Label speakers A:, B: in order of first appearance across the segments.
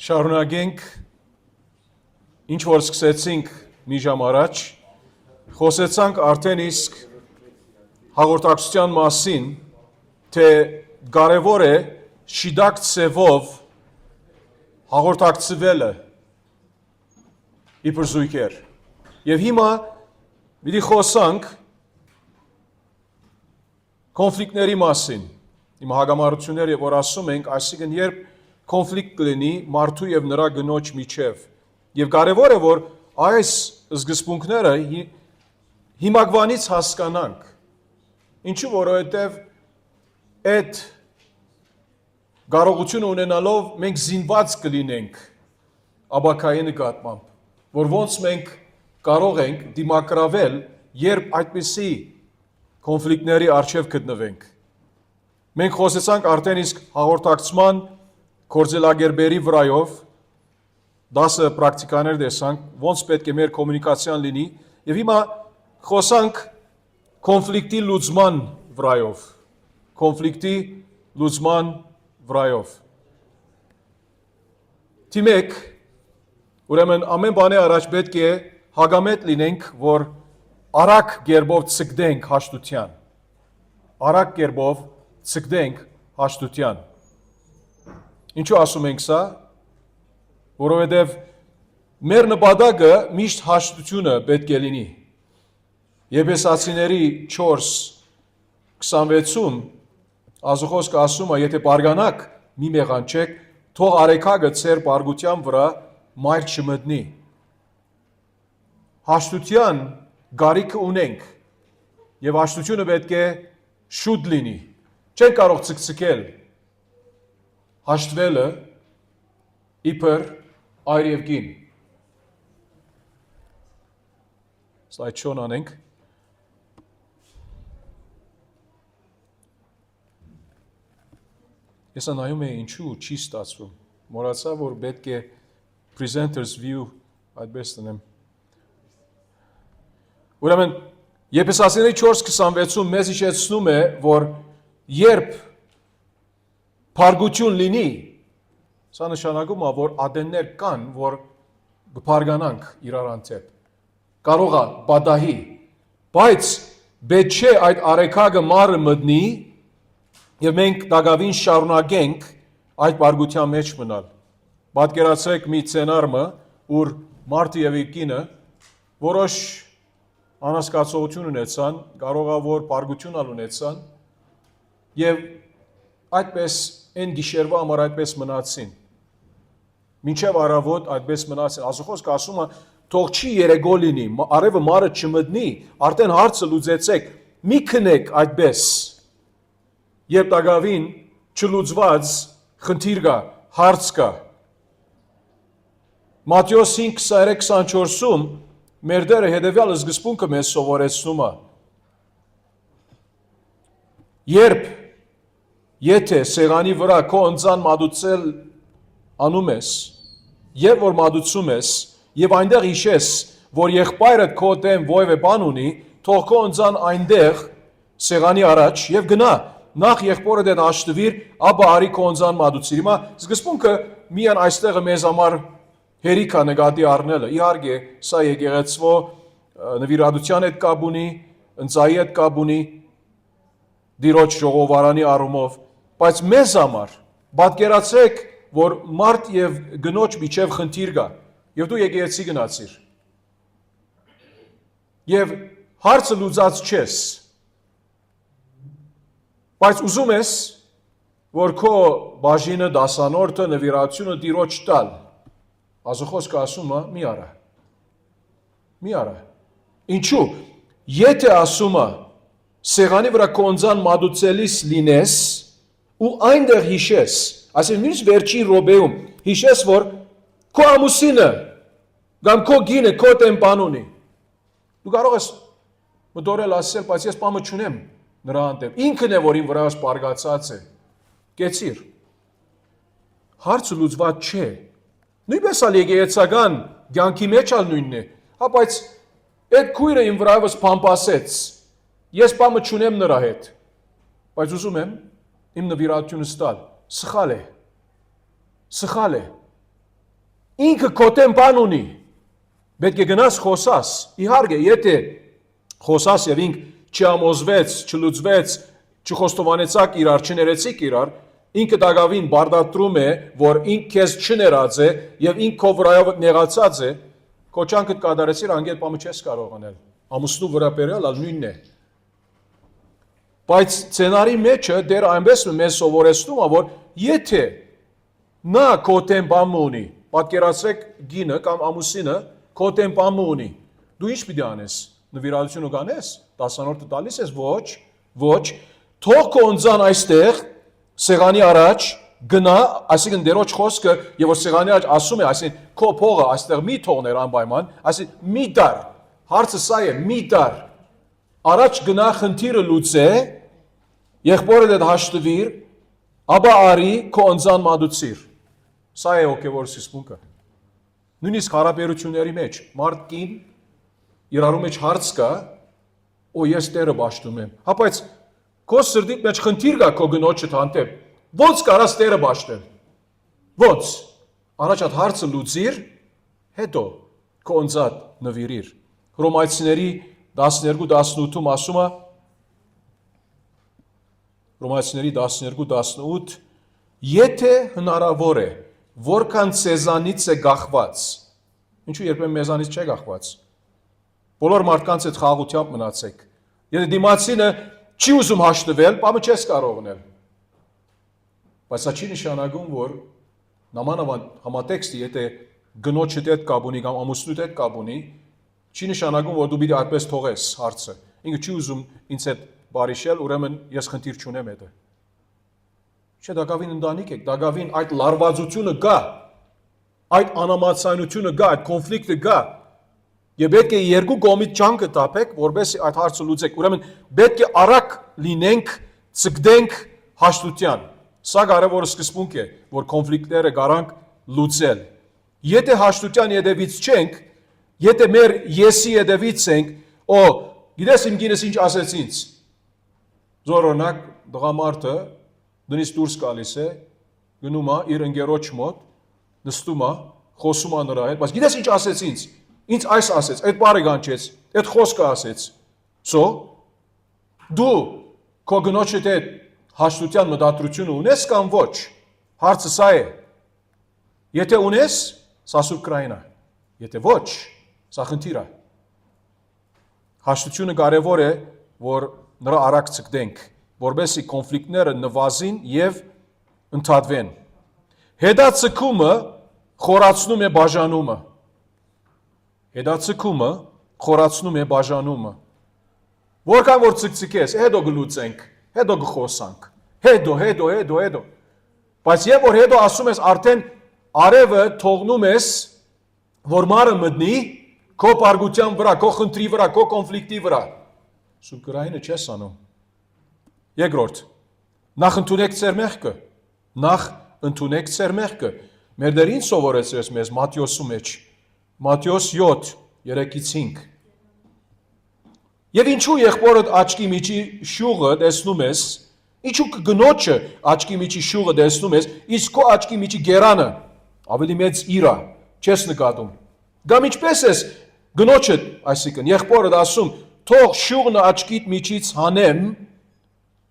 A: Շարունակենք, ինչ որ սկսեցինք մի ժամ առաջ, խոսեցանք արդեն իսկ հաղորդակցության մասին, թե կարևոր է շիդակ ցևով հաղորդակցվելը իբր զույգեր։ Եվ հիմա պիտի խոսանք կոնֆլիկտների մասին, իմ հագամարությունները, որ ասում ենք, այսինքն երբ կոնֆլիկտ կլինի մարդու եւ նրա գնոջ միջև։ Եվ կարևոր է, որ այս սկզբունքները հիմակվանից հասկանանք։ Ինչու, որովհետեւ այդ կարողությունը ունենալով մենք զինված կլինենք աբակայի նկատմամբ, որ ոնց մենք կարող ենք դիմակրավել, երբ այդպիսի կոնֆլիկտների առջև գտնվենք։ Մենք խոսեցանք արդեն իսկ հաղորդակցման գործելագերբերի վրայով 10 պրակտիկաներ տեսանք, ոնց պետք է մեր կոմունիկացիան լինի, եւ հիմա խոսանք կոնֆլիկտի լուծման վրայով, կոնֆլիկտի լուծման վրայով։ Թիմեք, ուրեմն ամեն բանի առաջ պետք է հագամետ լինենք, որ արագ կերպով ցկդենք հաշտության, արագ կերպով ցկդենք հաշտության։ Ինչու ասում ենք սա, որովհետև մեր նպատակը միշտ հաշտությունը պետք է լինի։ Եփեսացիների 4:26-ում Աստծո ասում է, եթե բարգանաք, մի մեղանչեք, թող արեքագը ձեր բարգության վրա մայր չմտնի։ Հաշտության գարիքը ունենք, եւ հաշտությունը պետք է շուտ լինի։ Չենք կարող ցկցկել հաշտվելը իբր այր եւ կին։ Սլայդ շոն անենք։ Ես նայում եմ ինչու չի ստացվում։ Մոռացա, որ պետք է presenters view այդպես տնեմ։ Ուրեմն Եփեսացիների 4:26-ում մեզ հիշեցնում է, որ երբ փարգություն լինի, սա նշանակում է, որ ադեններ կան, որ կփարգանանք իրար անցեպ։ Կարող է պատահի, բայց պետք չէ այդ արեքագը մարը մտնի եւ մենք դակավին շարունակենք այդ փարգության մեջ մնալ։ Պատկերացրեք մի սցենարը, ուր մարդը եւ իր կինը որոշ անհասկացողություն ունեցան, կարող է որ փարգություն ունեցան եւ այդպես այն գիշերվա համար այդպես մնացին։ Մինչև առավոտ այդպես մնացին։ Աստծո ասում է, թող չի երեգո լինի, արևը մարը չմտնի, արդեն հարցը լուծեցեք, մի քնեք այդպես։ Երբ դակավին չլուծված խնդիր կա, հարց կա։ Մատթեոս 5:23-24-ում մեր Տերը հետևյալ սկզբունքը մեզ սովորեցնում է։ Եթե սեղանի վրա քո ընծան մատուցել անում ես, եւ որ մատուցում ես, եւ այնտեղ հիշես, որ եղբայրդ քո դեմ ովևէ բան ունի, թող քո ընծան այնտեղ սեղանի առաջ եւ գնա, նախ եղբորդ հետ հաշտվիր, ապա արի քո ընծան մատուցիր։ Հիմա սկզբունքը միայն այստեղ մեզ համար հերիք է նկատի առնելը։ Իհարկե, սա եկեղեցվո նվիրատության հետ կապ ունի, ընծայի հետ կապ ունի, դիրոջ ժողովարանի առումով, բայց մեզ համար պատկերացրեք, որ մարդ եւ գնոջ միջև խնդիր կա, եւ դու եկեղեցի գնացիր։ Եվ հարցը լուծած չես։ Բայց ուզում ես, որ քո բաժինը դասանորդը նվիրատությունը դիրոջ տալ։ Աստծո ասում է՝ մի արա։ Մի արա։ Ինչու՞։ Եթե ասում է սեղանի վրա կոնձան մատուցելիս լինես ու այնտեղ հիշես, այսինքն նույնիսկ վերջին րոպեում հիշես, որ քո ամուսինը կամ քո գինը քո դեմ բան ունի։ Դու կարող ես մտորել ասել, բայց ես բանը չունեմ նրա հանդեպ։ Ինքն է, որ ին վրայից բարգացած է։ Կեցիր։ Հարցը լուծված չէ։ Նույնպես ալ եկեղեցական կյանքի մեջ ալ նույնն է։ Հա, բայց այդ քույրը ին վրայից փամփասեց։ Ես բանը չունեմ նրա հետ։ Բայց ուզում եմ իմ նվիրատությունը ստալ։ Սխալ է։ Սխալ է։ ինքը քոտեն բան ունի, պետք է գնաս խոսաս, իհարկե, եթե խոսաս եւ ինք չամոզվեց, չլուծվեց, չխոստովանեցաք իրար, չներեցիք իրար, ինքը դակավին բարդատրում է, որ ինք քեզ չներած է եւ ինք քո վրայով նեղացած է, քո ճանկը կատարեցիր, անգետ բամը չես կարող անել։ Ամուսնու վրա բերել նույնն է։ Բայց սցենարի մեջը դեռ այնպես մեզ սովորեցնում է, որ եթե նա քոտեն բան ունի, պատկերացրեք գինը կամ ամուսինը քոտեն բան ունի, դու ինչ պիտի անես, նվիրատվություն կանես, 10-րդը տալիս ես, ոչ, թող քո ընձան այստեղ սեղանի առաջ գնա, այսինքն դերոջ խոսքը, եւ որ սեղանի առաջ ասում է, այսինքն քո փողը այստեղ մի թողներ անպայման, այսինքն մի դար, հարցը սա է, մի դար, առաջ գնա խնդիրը լուծե, եղբորդ հետ հաշտվիր, ապա արի քո ընձան մատուցիր։ Սա է հոգևոր սկզբունքը։ Նույնիսկ հարաբերությունների մեջ մարդ կին իրարու մեջ հարց կա, օ ես Տերը պաշտում եմ։ Հա բայց քո սրտիդ մեջ խնդիր կա քո գնոջդ հանդեպ։ Ոնց կարաս Տերը պաշտել։ Ոնց։ Առաջ այդ հարցը լուծիր, հետո քո ընձատ նվիրիր։ Հռոմայացիների 12-18-ում ասում է Հռոմայացիների 12-18 եթե հնարավոր է, որքան ցեզանից է գախված։ Ինչու երբեմն մեզանից չէ գախված։ Բոլոր մարդկանց հետ խաղաղությամբ մնացեք։ Եթե դիմացինը չի ուզում հաշտվել, բամը չես կարող ունել։ Բայց սա չի նշանակում, որ նամանավանդ համատեքստը, եթե գնոջդ հետ կապ ունի կամ ամուսնուդ հետ կապ ունի, չի նշանակում, որ դու պիտի այդպես թողես հարցը։ Ինքը չի ուզում ինձ հետ բարիշել, ուրեմն ես խնդիր չունեմ հետը։ Չէ, դակավին ընտանիք եք, դակավին այդ լարվածությունը կա, այդ անամացայնությունը կա, այդ կոնֆլիկտը կա։ Եվ պետք է երկու կողմից ջանքը տապեք, որովհետեւ այդ հարցը լուծեք։ Ուրեմն պետք է արագ լինենք, ցկդենք հաշտության։ Սա կարևոր սկզբունք է, որ կոնֆլիկտները կարանք լուծել։ Եթե հաշտության յետևից չենք, եթե մեր եսի յետևից ենք, օ, գիտես իմ գինս ինչ ասեց ինձ։ Զորոնակ դղամարդը դնից դուրս գալիս է, գնում է իր ընկերոջ մոտ, նստում է, խոսում է նրա հետ, բայց գիտես ինչ ասեց ինձ։ Ինձ այս ասեց, այդ բառը կանչեց, այդ խոսքը ասեց։ Սո դու քո գնոջդ հետ հաշտության մտադրությունը ունես կամ ոչ։ Հարցը սա է։ Եթե ունես, սա սուրբ կրային է։ Եթե ոչ, սա խնդիր է։ Հաշտությունը կարևոր է, որ նրա արագ ցկդենք, որովհետեւ կոնֆլիկտները նվազին եւ ընդհատվեն։ Հետացկումը խորացնում է բաժանումը։ Հետացկումը խորացնում է բաժանումը։ Որքան որ ցկցկես, հետո գլուծենք, հետո գխոսանք, հետո։ Բայց երբ որ հետո ասում ես արդեն արևը թողնում ես, որ մարը մտնի, քո բարգության վրա, քո խնդրի վրա, քո կոնֆլիկտի վրա, սուրբ կրայինը չես անում։ Երկրորդ, նախ ընդունեք ձեր մեղքը, նախ ընդունեք ձեր մեղքը։ Մեր դերին սովորեցրեց մեզ Մատթեոսի մեջ, Մատթեոս 7, 3-5։ Եվ ինչու եղբորդ աչքի միջի շուղը տեսնում ես, ինչու գնոջը աչքի միջի շուղը տեսնում ես, իսկ քո աչքի միջի գերանը ավելի մեծ իրա, չես նկատում։ Կամ ինչպես ես գնոջը, այսինքն եղբորդ ասում, թող շուղն աչքիդ միջից հանեմ,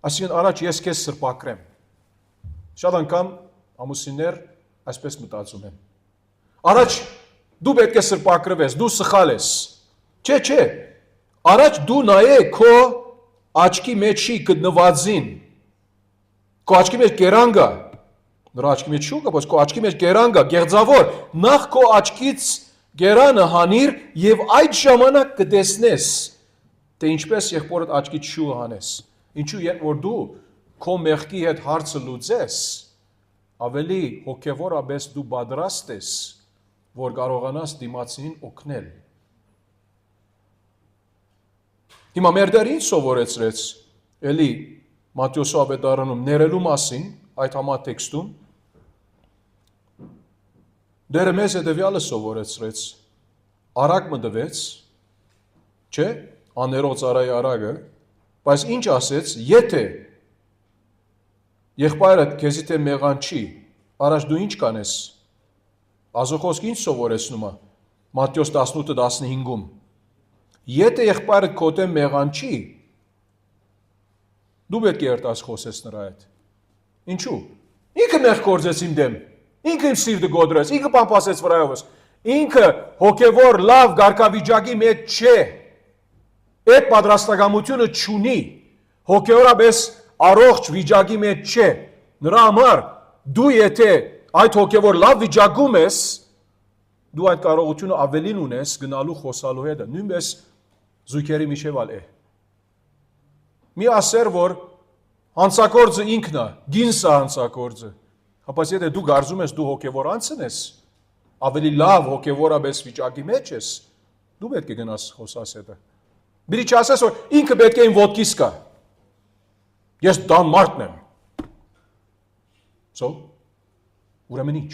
A: այսինքն առաջ ես քեզ սրբակրեմ։ Շատ անգամ ամուսիններ այսպես մտածում են։ Առաջ դու պետք է սրբակրվես, դու սխալ ես։ Չէ։ Առաջ դու նայե քո աչքի մեջի գտնվածին։ Քո աչքի մեջ գերան կա։ Նրա աչքի մեջ շուկա, բայց քո աչքի մեջ գերան կա, գեղձավոր։ Նախ քո աչքից գերանը հանիր եւ այդ ժամանակ կտեսնես, թե ինչպես եղբորդ աչքից շուը հանես։ Ինչու երբ որ դու քո մեղքի հետ հարցը լուծես, ավելի հոգևորապես դու պատրաստ ես, որ կարողանաս դիմացին օգնել։ Հիմա մեր դերին սովորեցրեց, էլի Մատթեոսի ավետարանում ներելու մասին, այդ համատեքստում, դերը մեզ հետևյալը սովորեցրեց, արագ մտվեց, չէ, աներոց արայի արագը, բայց ինչ ասեց, եթե եղբայրդ քեզի թե մեղանչի, առաջ դու ինչ կանես, Ազոխոսք ինչ սովորեցնում է Մատթեոս 18:15-ում։ Եթե եղբայրդ քո դեմ մեղանչի, դու պետք է երթաս խոսես նրա հետ։ Ինչու՞։ Ինքը մեղ գործեց իմ դեմ, ինքը իմ սիրտը գոդրեց, ինքը պամպասեց վրայովս, ինքը հոգևոր լավ գարկավիճակի մեջ չէ, այդ պատրաստակամությունը չունի, հոգևորապես առողջ վիճակի մեջ չէ, նրա համար դու եթե այդ հոգևոր լավ վիճակում ես, դու այդ կարողությունը ավելին ունես գնալու խոսալու հետ, նույնպես զույգերի միջև է։ Մի ասեր, որ հանցագործը ինքն է, գինսը հանցագործը, հապա եթե դու կարծում ես դու հոգևոր անձն ես, ավելի լավ հոգևորապես վիճակի մեջ ես, դու պետք է գնաս խոսաս հետը։ Բրի չասես, որ ինքը պետք է իմ ոտքիս կա, ես դան մարդն եմ։ Ուրեմն ինչ։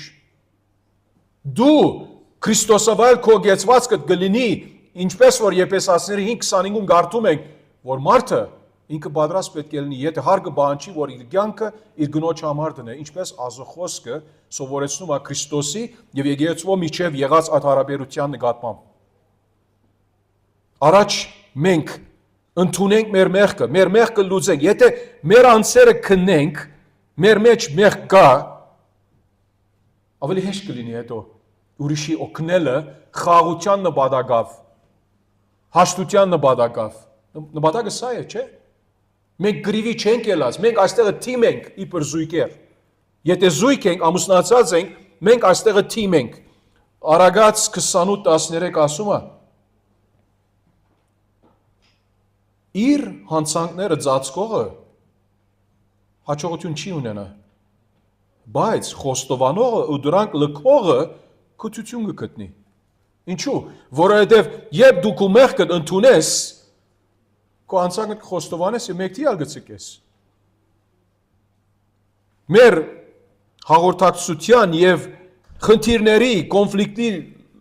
A: Դու Քրիստոսավայել քո գեցվածքդ գլինի, ինչպես որ Եփեսացիների 5:25-ում կարդում ենք, որ մարդը ինքը պատրաստ պետք է լինի, եթե հարգը բանջի, որ իր կյանքը իր գնոջ համար դնե, ինչպես Ազոխոսքը սովորեցնում է Քրիստոսի եւ եկեղեցու միջև եղած այդ հարաբերության նկատմամբ։ Առաջ մենք ընդունենք մեր մեղքը լուծենք, եթե մեր անձերը քննենք, մեր մեջ մեղք կա, ավելի հեշտ կլինի հետո ուրիշի օգնելը խաղաղության նպատակով, հաշտության նպատակով։ Նպատակը սա է, չէ՞։ Մենք գրիվի չենք ելած, մենք այստեղը թիմ ենք իբր զույգեր։ Եթե զույգ ենք, ամուսնացած ենք, մենք այստեղը թիմ ենք։ Արագած 28:13 ասում է. իր հանցանքները ծածկողը հաջողություն չի ունենա, բայց խոստովանողը ու դրանք լքողը կրթություն կգտնի։ Ինչու՞։ Որովհետև երբ դու քո մեղքդ ընդունես, քո անձանքդ խոստովանես եւ մեկի ալ գցկես։ Մեր հաղորդակցության եւ խնդիրների, կոնֆլիկտի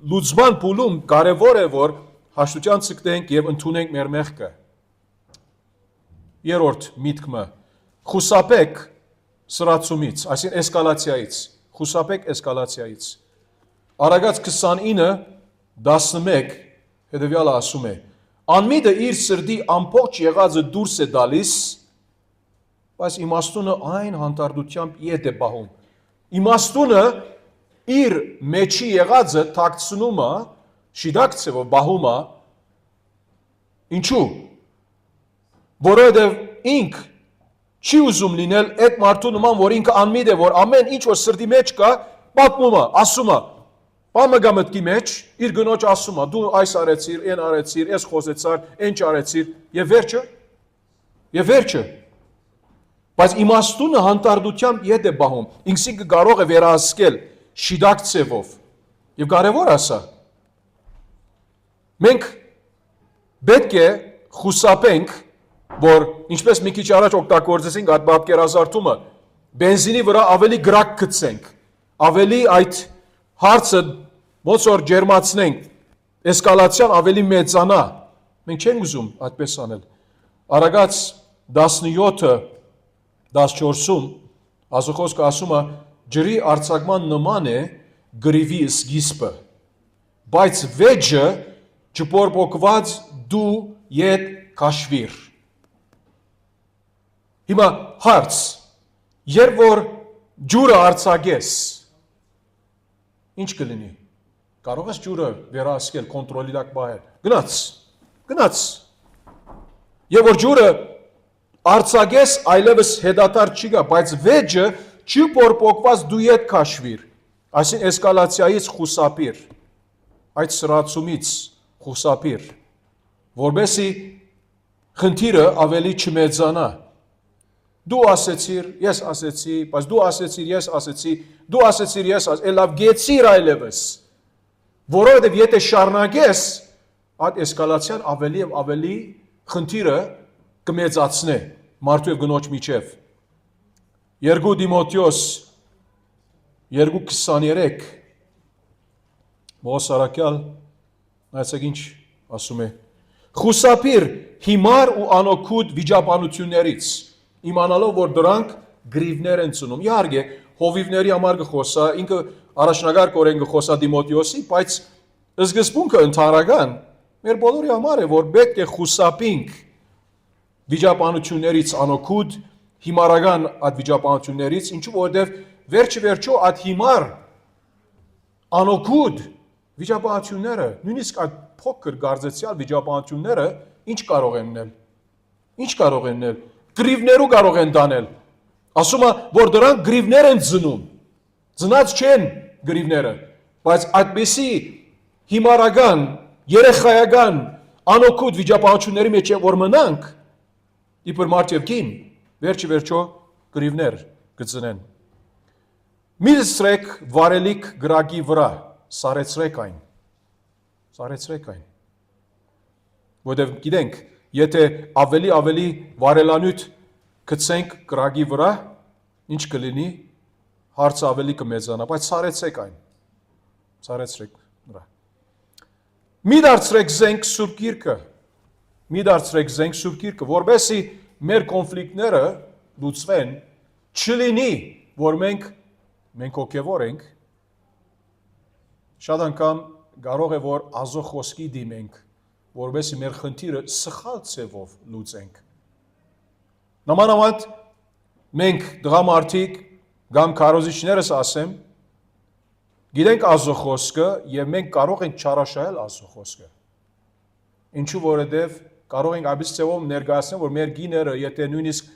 A: լուծման փուլում կարևոր է, որ հաշտության ցկտենք եւ ընդունենք մեր մեղքը։ Երրորդ միտքը՝ խուսափեք սրացումից, այսինքն էսկալացիայից, խուսափեք էսկալացիայից։ Արագած 29:11 հետևյալը ասում է. անմիտը իր սրտի ամբողջ եղածը դուրս է տալիս, բայց իմաստունը այն հանդարտությամբ ետ է պահում։ Իմաստունը իր մեջի եղածը թաքցնում է, շիդակցեվով պահում է։ Ինչու՞։ Որովհետև ինք չի ուզում լինել այդ մարդու նման, որ ինքը անմիտ է, որ ամեն ինչ որ սրտի մեջ կա, պատմում է, ասում է։ Բամը գա մտքի մեջ, իր գնոջ ասում է, դու այս արեցիր, այն արեցիր, այս խոսեցար, այն չարեցիր, եւ վերջը։ Բայց իմաստունը հանդարտությամբ ետ է պահում, ինքսին կարող է վերահսկել շիդակցեվով։ Եվ կարևոր ասա։ Մենք պետք է խուսափենք, որ ինչպես մի քիչ առաջ օգտագործեցինք այդ պատկերազարդումը, բենզինի վրա ավելի գրակ գցենք, ավելի այդ հարցը ոնց որ ջերմացնենք, էսկալացիան ավելի մեծանա։ Մենք չենք ուզում այդպես անել։ Արագած 17:14-ում Ազոխոսքը ասում է, ջրի արձակման նման է գրիվի սկիզբը, բայց վեճը չփոփոխված դու ետ քաշվիր։ Հիմա հարց, երբ որ ջուրը արձակես, ինչ կլինի։ Կարող ես ջուրը վերահսկել, կոնտրոլի տակ պահել։ Գնաց։ Եվ որ ջուրը արձակես, այլևս հետադարձ չի գա, բայց վեճը չի փոփոխված դու ետ քաշվիր։ Այսինքն էսկալացիայից խուսափիր, այդ սրացումից խուսափիր, որովհետեւ խնդիրը ավելի չմեծանա։ Դու ասեցիր, ես ասեցի, բայց դու ասեցիր, ես ասեցի, դու ասեցիր, ես ասեցի, լավ գեցիր այլևս։ Որովհետև եթե շարունակես, այդ էսկալացիան ավելի եւ ավելի խնդիրը կմեծացնե մարդու եւ գնոջ միջև։ 2 Տիմոթեոս 2:23 Մոս Արաքյալ այսեք ինչ ասում է. խուսափիր հիմար ու անօգուտ վիճաբանություններից, իմանալով որ դրանք գրիվներ են ծնում։ Իհարկե, հովիվների համար կխոսա, ինքը առաջնագար կորեն կխոսա Դիմոթեոսի, բայց սկզբունքը ընդհանրական մեր բոլորի համար է, որ պետք է խուսափենք վիճապանություններից անօգուտ, հիմարական այդ վիճապանություններից, ինչու որովհետև վերջի վերջո այդ հիմար անօգուտ վիճապանությունները, նույնիսկ այդ փոքր գարձեցյալ վիճապանությունները ինչ կարող են նել։ Ինչ կարող են նել։ Գրիվներու կարող են դանել։ Ասում է, որ դրանք գրիվներ են ծնում։ Ծնած չեն գրիվները, բայց այդպիսի հիմարական, երեխայական, անօգուտ վիճապանությունների մեջ որ մնանք, իբր մարդ եւ կին, վերջի վերջո գրիվներ կծնեն։ Մի լսրեք վարելիք գրագի վրա, սարեցրեք այն։ Սարեցրեք այն։ Որտեղ գիտենք, եթե ավելի վարելանյութ գցենք գրագի վրա, ինչ կլինի, հարցը ավելի կմեծանա, բայց սարեցրեք այն։ Սարեցրեք նրա։ Մի դարձրեք զենք Սուրբ Գիրքը։ Մի դարձրեք զենք Սուրբ Գիրքը, որովհետեւ մեր կոնֆլիկտները լուծվեն, չլինի, որ մենք հոգևոր ենք, շատ անգամ կարող է որ ազո խոսքի դիմենք, որովհետեւ մեր խնդիրը սխալ ցևով լուծենք։ Նամանավանդ մենք դղամարդիկ կամ քարոզիչներս ասեմ, գիտենք ազո խոսքը եւ մենք կարող ենք չարաշահել ազո խոսքը։ Ինչու որովհետեւ կարող ենք այդպես ցևով ներկայացնել, որ մեր գիները, եթե նույնիսկ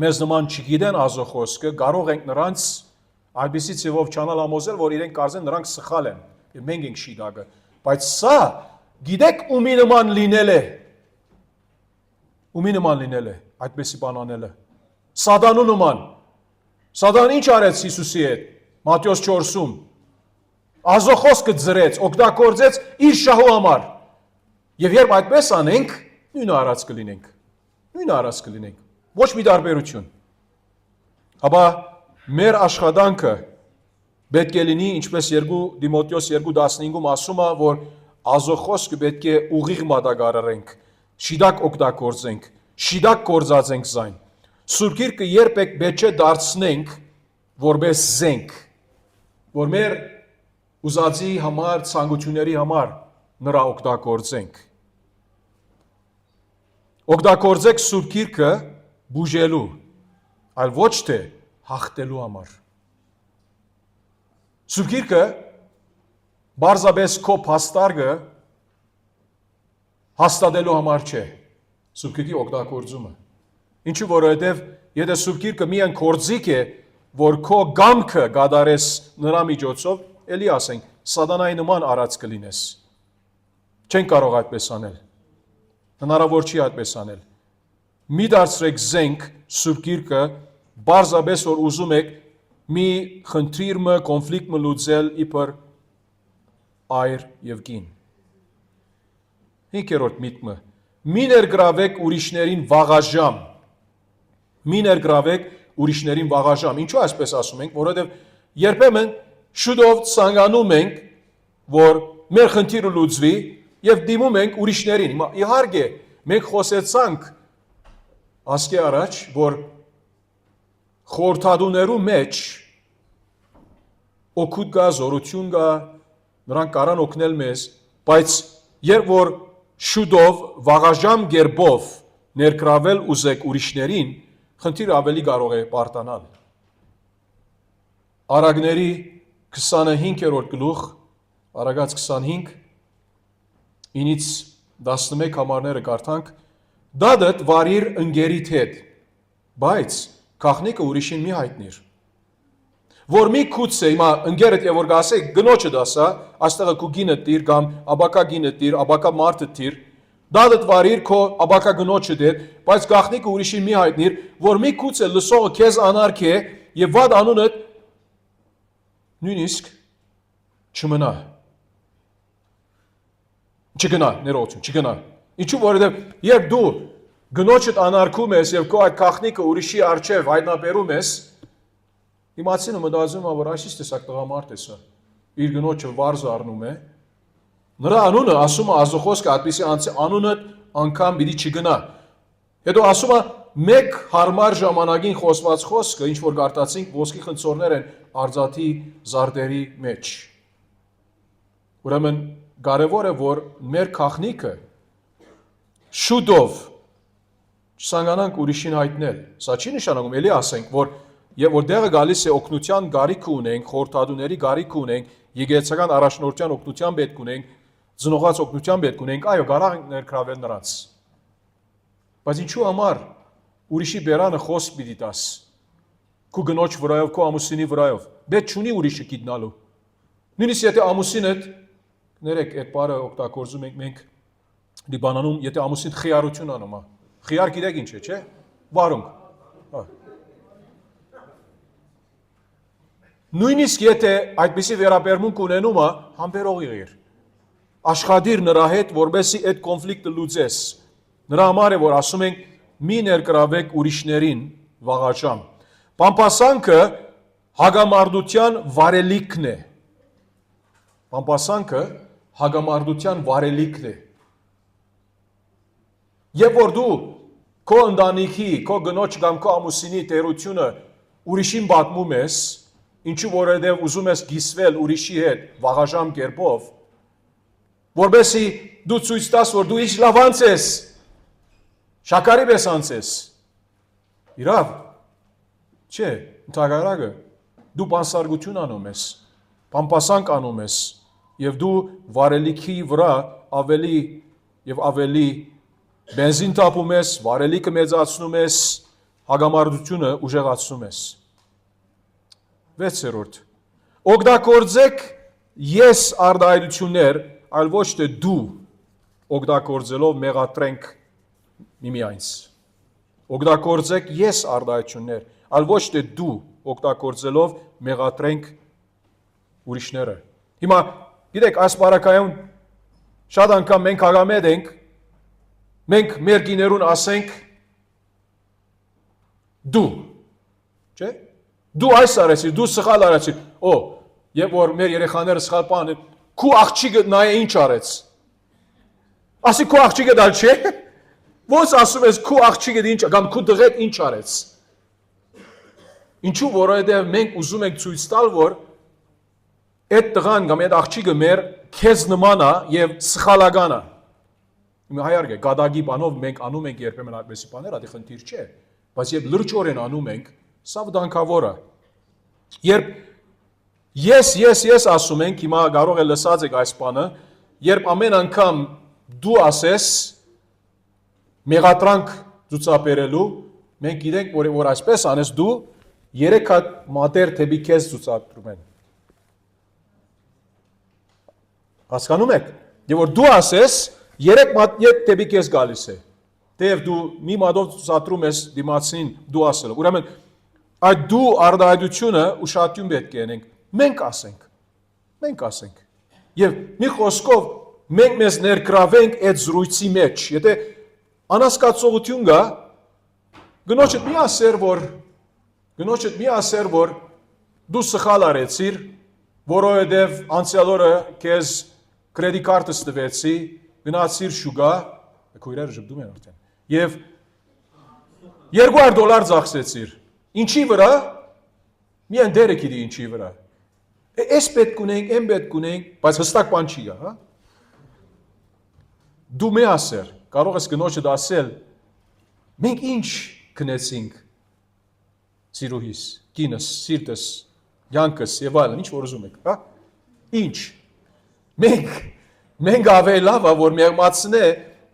A: մեզ նման չգիտեն ազո խոսքը, կարող ենք նրանց այդպիսի ցևով չանալ ամոզել, որ իրենք կարծեն նրանք սխալ են, եւ մենք ենք շիդագը, բայց սա գիտեք ումի նման լինել է։ Ումի նման լինել է այդպիսի բան անելը։ Սատանու նման։ Սատանան ինչ արեց Հիսուսի հետ Մատթեոս 4-ում։ Ազո խոսքը ձրեց, օգտագործեց իր շահու համար։ Եվ երբ այդպես անենք, նույնը արած կլինենք։ Նույնը արած կլինենք։ Ոչ մի տարբերություն։ Հապա մեր աշխատանքը պետք է լինի, ինչպես Դիմոթեոս 2:15-ում ասում է, որ ազո խոսքը պետք է ուղիղ մատակարարենք, շիդակ օգտագործենք, շիդակ գործածենք զայն։ Սուրբ Գիրքը երբեք պետք չէ դարձնենք որպես զենք, որ մեր ուզածի համար, ցանկությունների համար նրա օգտագործենք։ Օգտագործեք Սուրբ Գիրքը բուժելու, այլ ոչ թե հաղթելու համար։ Սուրբ Գիրքը բարձրապես քո փաստարկը հաստատելու համար չէ։ Սուրբ Գիրքի օգտագործումը։ Ինչու որովհետև եթե Սուրբ Գիրքը միայն կորձիկ է, որ քո գամքը գադարես նրա միջոցով, էլի ասենք, սատանայի նման արած կլինես։ Չեն կարող այդպես անել։ Հնարավոր չի այդպես անել։ Մի դարձրեք զենք Սուրբ Գիրքը, բարձրապես որ ուզում եք մի խնդիրը, կոնֆլիկտը լուծել իբր այր եւ կին։ 5-րդ միտքը. մի ներգրավեք ուրիշներին վաղաժամ։ Մի ներգրավեք ուրիշներին վաղաժամ։ Ինչու այսպես ասում ենք, որովհետև երբեմն շուտով ցանկանում ենք, որ մեր խնդիրը լուծվի եւ դիմում ենք ուրիշներին։ Հիմա իհարկե մենք խոսեցանք ասկի առաջ, որ խորհրդատուներու մեջ օգուտ կա, զորություն կա, նրանք կարան օգնել մեզ, բայց երբ որ շուտով վաղաժամ գերբով ներգրավել ուզեք ուրիշներին, խնդիրը ավելի կարող է պարտանալ։ Արագների 25-րդ գլուխ, Արագած 25, 9-ից 11 համարները կարդանք, դադդ վարիր ընկերիդ հետ, բայց գաղտնիքը ուրիշին մի հայտնիր։ Որ մի քուցե, հիմա ընկերդ եւ որ գասեք գնոջը դասա, այստեղը քու գինը տիր կամ աբակա գինը տիր, աբակա մարդը տիր, դադդ վարիր քո աբակա գնոջը դեր, բայց գաղտնիքը ուրիշին մի հայտնիր, որ մի քուցե լսողը քեզ անարգ է եւ վատ անունը նույնիսկ չմնա։ Չգնա, ներողություն, չգնա։ Ինչու որովհետեւ երբ դու գնոջդ անարգում ես եւ քո այդ գաղտնիքը ուրիշի արչեւ հայտնաբերում ես, իմացին ու մտածում է, որ այսպես տեսակ տղամարդ է սա, իր գնոջը վարձ առնում է, նրա անունը ասում է ազոխոսքը, այդպիսի անունը անգամ պիտի չգնա։ Հետո ասում է, մեկ հարմար ժամանակին խոսված խոսքը, ինչ որ գարտացինք, ոսկի խնձորներ են արձաթի զարդերի մեջ։ Ուրեմն կարևոր է, որ մեր քաղնիկը շուտով չցանկանանք ուրիշին հայտնել։ Սա չի նշանակում, ելի ասենք, որ եւ որ դեղը գալիս է օգնության գարիք ունենք, խորհրդադուների գարիք ունենք, եկեղեցական առաջնորդության օգնության պետք ունենք, ծնողած օգնության պետք ունենք, այո, կարող ենք ներգրավել նրանց։ Բայց ինչու համար ուրիշի բերանը խոսք պիտի տաս։ Քո գնոջ վրայով, քո ամուսինի վրայով։ Պետք չունի ուրիշը գիտնալու։ Նույնիսկ եթե ամուսինդ, ներեք, այդ բառը օգտագործում ենք մենք Լիբանանում, եթե ամուսին խիարություն անում, խիար գիտեք ինչ է, չէ՞։ Վարունգ։ Նույնիսկ եթե այդպիսի վերաբերմունք ունենում է, համբերող եղիր։ Աշխատիր նրա հետ, որպեսզի այդ կոնֆլիկտը լուծես։ Նրա համար է, որ ասում ենք, մի ներգրավեք ուրիշներին վաղաժամ։ Պամպասանքը հագամարտության վարելիքն է։ Պամպասանքը հագամարտության վարելիքն է։ Եվ որ դու քո ընտանիքի, քո գնոջ կամ քո ամուսինի տերությունը ուրիշին պատմում ես, ինչու որովհետև ուզում ես գիսվել ուրիշի հետ վաղաժամ կերպով, որովհետեւ դու ցույց տաս, որ դու ինչ լավ անց ես, շաքարի պես անց ես։ Իրավ, չէ, ընդհակառակը, դու բանսարգություն անում ես, պամպասանք անում ես, եւ դու վարելիքի վրա ավելի եւ ավելի բենզին տապում ես, վարելիքը մեծացնում ես, հագամարտությունը ուժեղացնում ես։ 6. Օգտագործեք ես արտահայտություններ, այլ ոչ թե դու օգտագործելով մեղադրենք միմյանց։ Օգտագործեք ես արտահայտություններ, այլ ոչ թե դու օգտագործելով մեղադրենք ուրիշները։ Հիմա գիտեք, այս բարակայում շատ անգամ մենք հագամետ ենք, մենք մեր գիներուն ասենք դու, չէ՞։ Դու այս արեցիր, դու սխալ արեցիր, եւ որ մեր երեխաները սխալ բան են, քու աղջիկը նայե ինչ արեց։ Ասի քու աղջիկը դալ չէ։ Ոնց ասում ես քու աղջիկը ինչ, կամ քու դղետ ինչ արեց։ Ինչու, որովհետև մենք ուզում ենք ցույց տալ, որ այդ տղան կամ այդ աղջիկը մեր քեզ նման է եւ սխալական է։ Հիմա հայարգե, գադագի բանով մենք անում ենք երբեմն այդպեսի բաներ, դա խնդիր չէ, բայց երբ լրջորեն անում ենք, սա վտանգավոր է։ Երբ ես ասում ենք, հիմա կարող է լսած եք այս բանը, երբ ամեն անգամ դու ասես մեղադրանք ցուցաբերելու, մենք գիտենք, որ այսպես անես դու 3 հատ մատեր թեպի քեզ ցուցադրում են։ Հասկանում եք։ Եվ որ դու ասես 3 մատեր թեպի քեզ գալիս է։ Թեև դու մի մատով ցուցադրում ես դիմացին դու ասել։ Ուրեմն այդ դու արտահայտությունը ուշադրություն պետք է ունենք։ Մենք ասենք։ Եվ մի խոսքով մենք մեզ ներգրավենք այդ զրույցի մեջ։ Եթե անհասկացողություն կա, գնոջդ մի ասեր, որ դու սխալ արեցիր, որովհետև անցյալ օրը քեզ կրեդիտ կարտս տվեցի, գնացիր շուկա, քո իրերը ժպտում են արդեն, եւ $200 ծախսեցիր։ Ինչի վրա? Միայն դերը գիտի ինչի վրա։ Էս պետք ունենք, այն պետք ունենք, բայց հստակ բան չի գա, հա։ Դու մի ասեր, կարող ես գնոջդ ասել, մենք ինչ գնեցինք սիրուհիս, կինս, սիրտս, յանքս եւ այլն, ինչ որ ուզում եք, հա։ Ինչ։ Մենք ավելի լավ է, որ մեղմացնե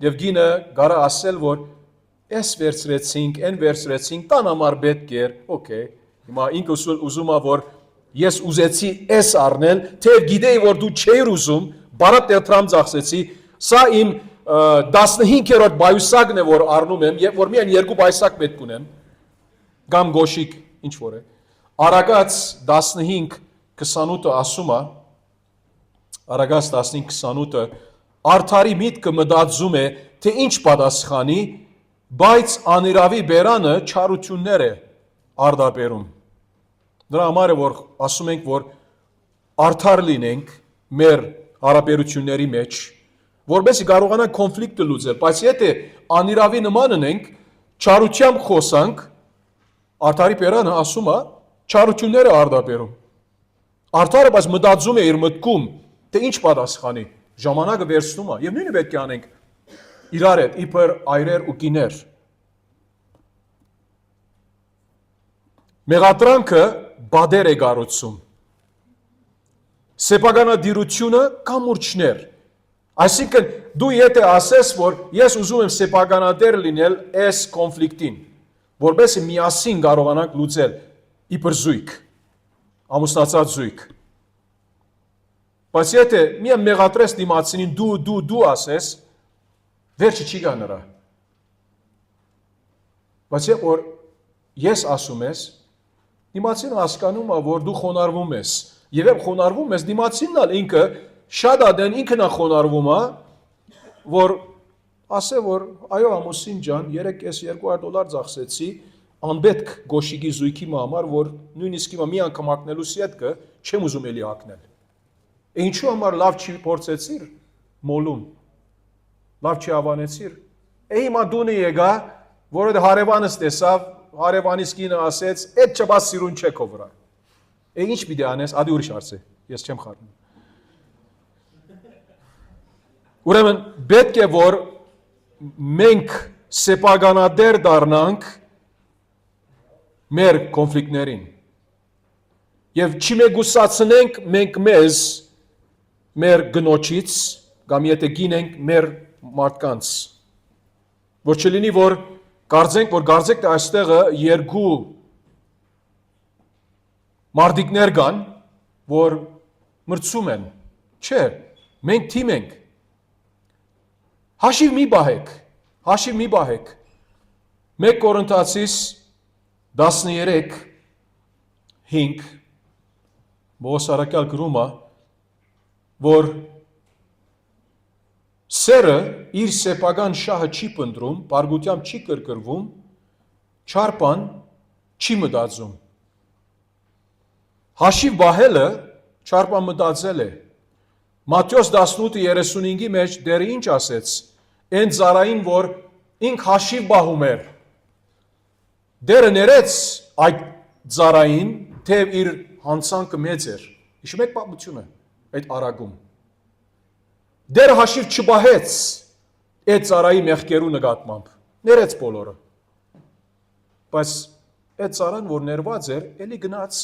A: եւ գինը գարա ասել, որ էս վերցրեցինք, այն վերցրեցինք, տան համար պետք էր, օքեյ։ Հիմա ինքը ուզում է, որ ես ուզեցի էս առնել, թե գիտեի, որ դու չէիր ուզում, բարդ դերտրամ ծախսեցի, սա իմ 15-րդ բայուսակն է, որ առնում եմ, եւ որ միայն 2 բայսակ պետք ունեմ, կամ գոշիկ, ինչ որ է։ Արագած 15:28-ը ասում է, Արագած 15:28-ը արդարի միտքը մտածում է, թե ինչ պատասխանի, բայց անիրավի բերանը չարություններ է արդաբերում։ Դրա համար է, որ ասում ենք, որ արդար լինենք մեր հարաբերությունների մեջ, որովհետեւ կարողանանք կոնֆլիկտը լուծել, բայց եթե անիրավի նման ենք, չարությամբ խոսանք, արդարի պերանը ասում է, չարությունները արդաբերում։ Արդարը բայց մտածում է իր մտքում, թե ինչ պատասխանի, ժամանակը վերցնում է, եւ նույնը պետք է անենք իրար հետ, իբր այրեր ու կիներ։ Մեղադրանքը բադեր է գառուցում։ Սեփականադիրությունը կամուրջներ։ Այսինքն դու եթե ասես, որ ես ուզում եմ սեփականադեր լինել այս կոնֆլիկտին, որովհետեւ միասին կարողանանք լուծել իբր զույգ, ամուսնացած զույգ։ Բայց եթե միայն մեղադրես դիմացինին դու ասես, վերջը չի գա նրա։ Բայց որ ես ասում ես, դիմացինը հասկանում է, որ դու խոնարհվում ես, եւ երբ խոնարհվում ես, դիմացինն ալ ինքը շատ ադեն ինքն է խոնարհվում, որ ասե որ այո ամուսին ջան, 3,200 ծախսեցի, անպետք գոշիկի զույգի համար, որ նույնիսկ հիմա մի անգամ հագնելուց յետքը չեմ ուզում էլի հագնել։ Ինչու համար լավ չի փորձեցիր մոլուն։ Լավ չի ավանեցիր։ Հիմա դունը եկա, որը հարևանս տեսավ, հարևանիս կինը ասեց, այդ չբաս սիրուն չէ քո վրա։ Ինչ պիտի անես, ադի ուրիշ հարց է, ես չեմ խառնում։ Ուրեմն պետք է որ մենք սեփականադեր դառնանք մեր կոնֆլիկտներին եւ չմեգուսացնենք մենք մեզ մեր գնոջից կամ եթե գինենք մեր մարդկանց որ չլինի որ կարծենք թե այստեղը երկու մարդիկներ կան որ մրցում են չէ մենք թիմ ենք հաշիվ մի բահեք 1 Կորինթացիս 13:5 Բոսարակալ գրում է որ սերը իր սեփական շահը չի պնդրում, բարգությամբ չի կրկրվում, չարպան չի մտածում։ Հաշիվ բահելը չարպան մտածել է։ Մատթեոս 18:35-ի մեջ դերը ինչ ասեց, այն ծառային, որ ինք հաշիվ բահում էր։ Դերը ներեց այդ ծառային, թե իր հանցանքը մեծ էր։ Հիշում եք պատմությունը այդ արագում։ Դերը հաշիվ չբահեց այդ ծառայի մեղքերու նկատմամբ, ներեց բոլորը։ Բայց այդ ծառան, որ ներված էր, էլի գնաց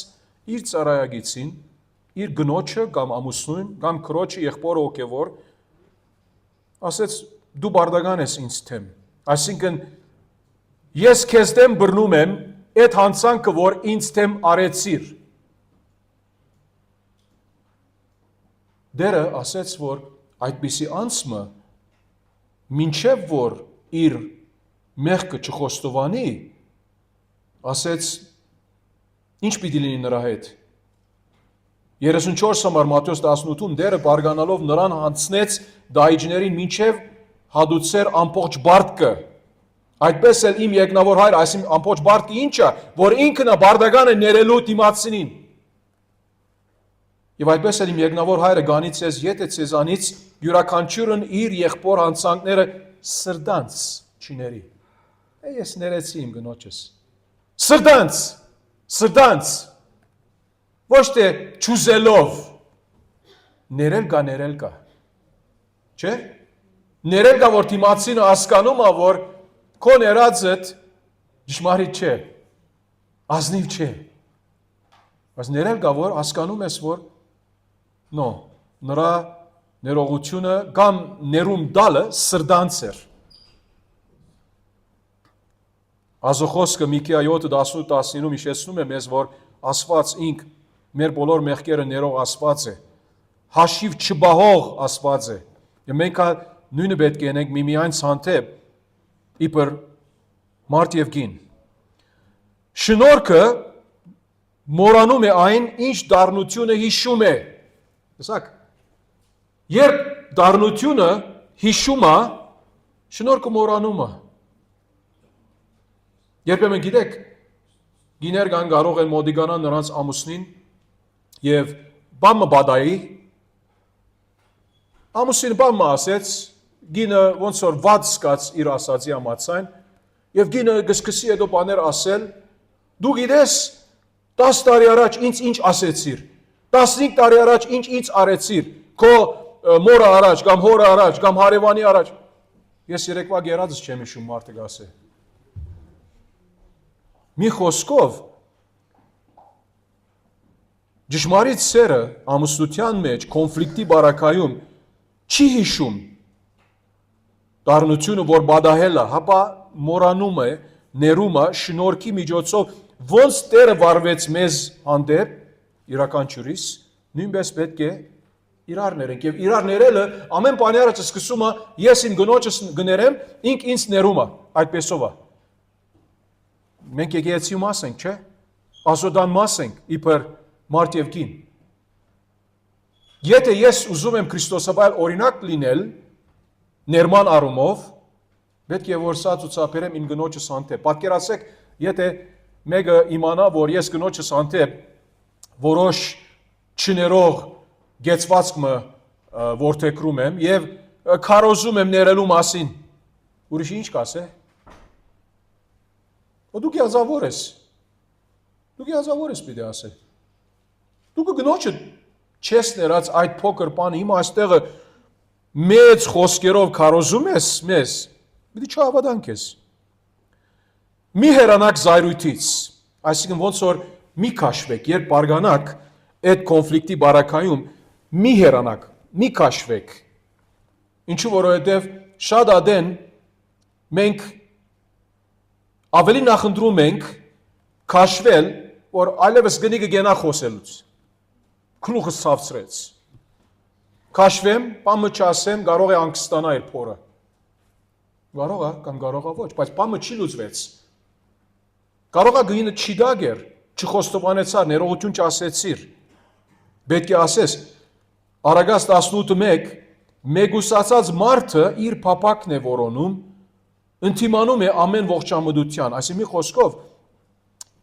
A: իր ծառայագիցին, իր գնոջը կամ ամուսնուն, կամ քրոջը եղբորը հոգևոր, ասեց դու բարդական ես ինձ թեմ։ Այսինքն ես քեզ դեմ բռնում եմ այդ հանցանքը, որ ինձ թեմ արեցիր։ Դերը ասեց, որ այդպիսի անցմը մինչև որ իր մեղքը չխոստովանի, ասեց ինչ պիտի լինի նրա հետ։ 34 համար Մատթեոս 18-ում դերը բարգանալով նրան հանցնեց դահիճներին մինչև հադուցեր ամբողջ բարտկը։ Այդպես էլ իմ եկնավոր հայր, այսինքն ամբողջ բարտկը ինչ է, որ ինքն է բարդականը ներելու դիմացինին։ Եվ այդպես էլ իմ եկնավոր հայրը գանից ես, եթե ցեզանից յուրաքանչյուրն իր եղբոր հանցանքները սրտանց չիների։ Ես ներեցի իմ գնոջս։ Սրտանց։ Ոչ թե չուզելով։ Ներել կա։ Չէ՞։ Ներել կա, որ դիմացինը հասկանում է, որ քո ներածդ ճշմարիտ չէ։ Ազնիվ չէ։ Բայց ներել կա, որ հասկանում ես, որ նրա ներողությունը կամ ներում դալը սրտանց էր։ Ազոխոսքը Միքիա 7:18-19-ում հիշեցնում է մեզ, որ Աստված ինք մեր բոլոր մեղքերը ներող Աստված է, հաշիվ չբահող Աստված է։ Եվ մենք նույնը պետք է անենք միմյանց հանդեպ, իբր մարդ եւ կին։ Շնորհքը մոռանում է այն, ինչ դառնությունը հիշում է։ Տեսակ, երբ դառնությունը հիշում է, շնորհքը մոռանում է։ Երբեմն գիտեք, գիներ կան կարող են մոդիգանան նրանց ամուսնին եւ բամը բադայի, ամուսինը բամը ասեց, գինը ոնց որ վատ սկաց իր ասացի համացայն, Եվ գինը գսկսի հետո բաներ ասել, դու գիտես 10 տարի առաջ ինչ ասեցիր, 15 տարի առաջ ինչ արեցիր, քո մորը առաջ, կամ հորը առաջ, կամ հարևանի առաջ։ Ես երեկվա գերածս չեմ հիշում մարդը գասե։ Մի խոսքով ճշմարիտ սերը ամուսնության մեջ, կոնֆլիկտի բարակայում չի հիշում դառնությունը, որ բադահել է, հապա մորանում է, ներում է, շնորհքի միջոցով, ոնց Տերը վարվեց մեզ հանդեպ, յուրաքանչյուրիս, նույնպես պետք է իրար ներենք, և իրար ներելը ամեն բանի առաջ սկսում է, ես իմ գնոջս գներեմ, ինձ ներում է, այդպեսով է։ Մենք եկեղեցի մաս ենք, չէ՞, Ասոդան մաս ենք, իբր մարդ և կին։ Եթե ես ուզում եմ Քրիստոսաբար օրինակ լինել, ներման առումով, պետք է որ սա ցուցաբերեմ իմ գնոջս հանդեպ։ Պատկերացրեք, եթե մեկը իմանա, որ ես գնոջս հանդեպ որոշ չներող գեցվածքը որդեգրում եմ եւ քարոզում եմ ներելու մասին, ուրիշը ինչ կասե։ Դու գազավոր ես։ Դու գազավոր ես պիտի ասե։ Դու գնոջը չես ներած այդ փոքր բանը, հիմա այստեղը մեծ խոսքերով քարոզում ես մեզ, պիտի չհավատանք ես։ Մի հերանաք զայրույթից, այսինքն ոնց որ մի քաշվեք, երբ բարգանաք այդ կոնֆլիկտի բարակայում, մի հերանաք, մի քաշվեք։ Ինչու որովհետև շատ ադեն մենք ավելի նախընտրում ենք քաշվել, որ այլևս գնիկը գենա խոսելուց։ Քլուխս ցավցրեց։ Քաշվեմ, բամը չասեմ, կարող է անկստանա իր փորը։ Կարող է կամ կարող է ոչ, բայց բամը չի լուծվեց։ Կարող է գինը չի դագեր, չխոստովանեցար, ներողություն չասեցիր։ Պետք է ասես, Արագած 18:1 մեգուսացած մարդը իր փապակն է որոնում, ընդիմանում է ամեն ողջամտության, այսինքն մի խոսքով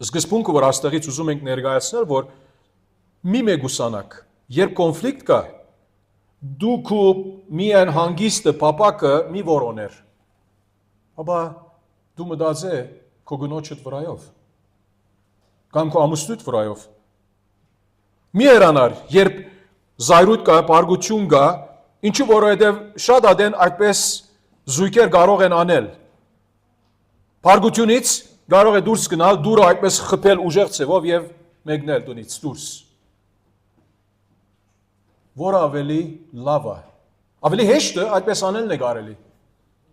A: սկզբունքը, որ աստեղից ուզում ենք ներկայացնել, որ մի մեգուսանակ, երբ կոնֆլիկտ կա, դուք ու միայն հանգիստը փապակը մի որոներ։ Ապա դու մտածե քո գնոջդ վրայով կամ քո ամուսնուդ վրայով։ Մի հեռանար, երբ զայրույթ կա, պարգություն կա, ինչու որովհետև շատ ադեն այդպես զույգեր կարող են անել։ Պարգությունից կարող է դուրս գնալ, դուրը այդպես խփել ուժեղ ցևով եւ մեկնել տնից դուրս։ Որը ավելի լավ է։ Ավելի հեշտը այդպես անելն է կարելի։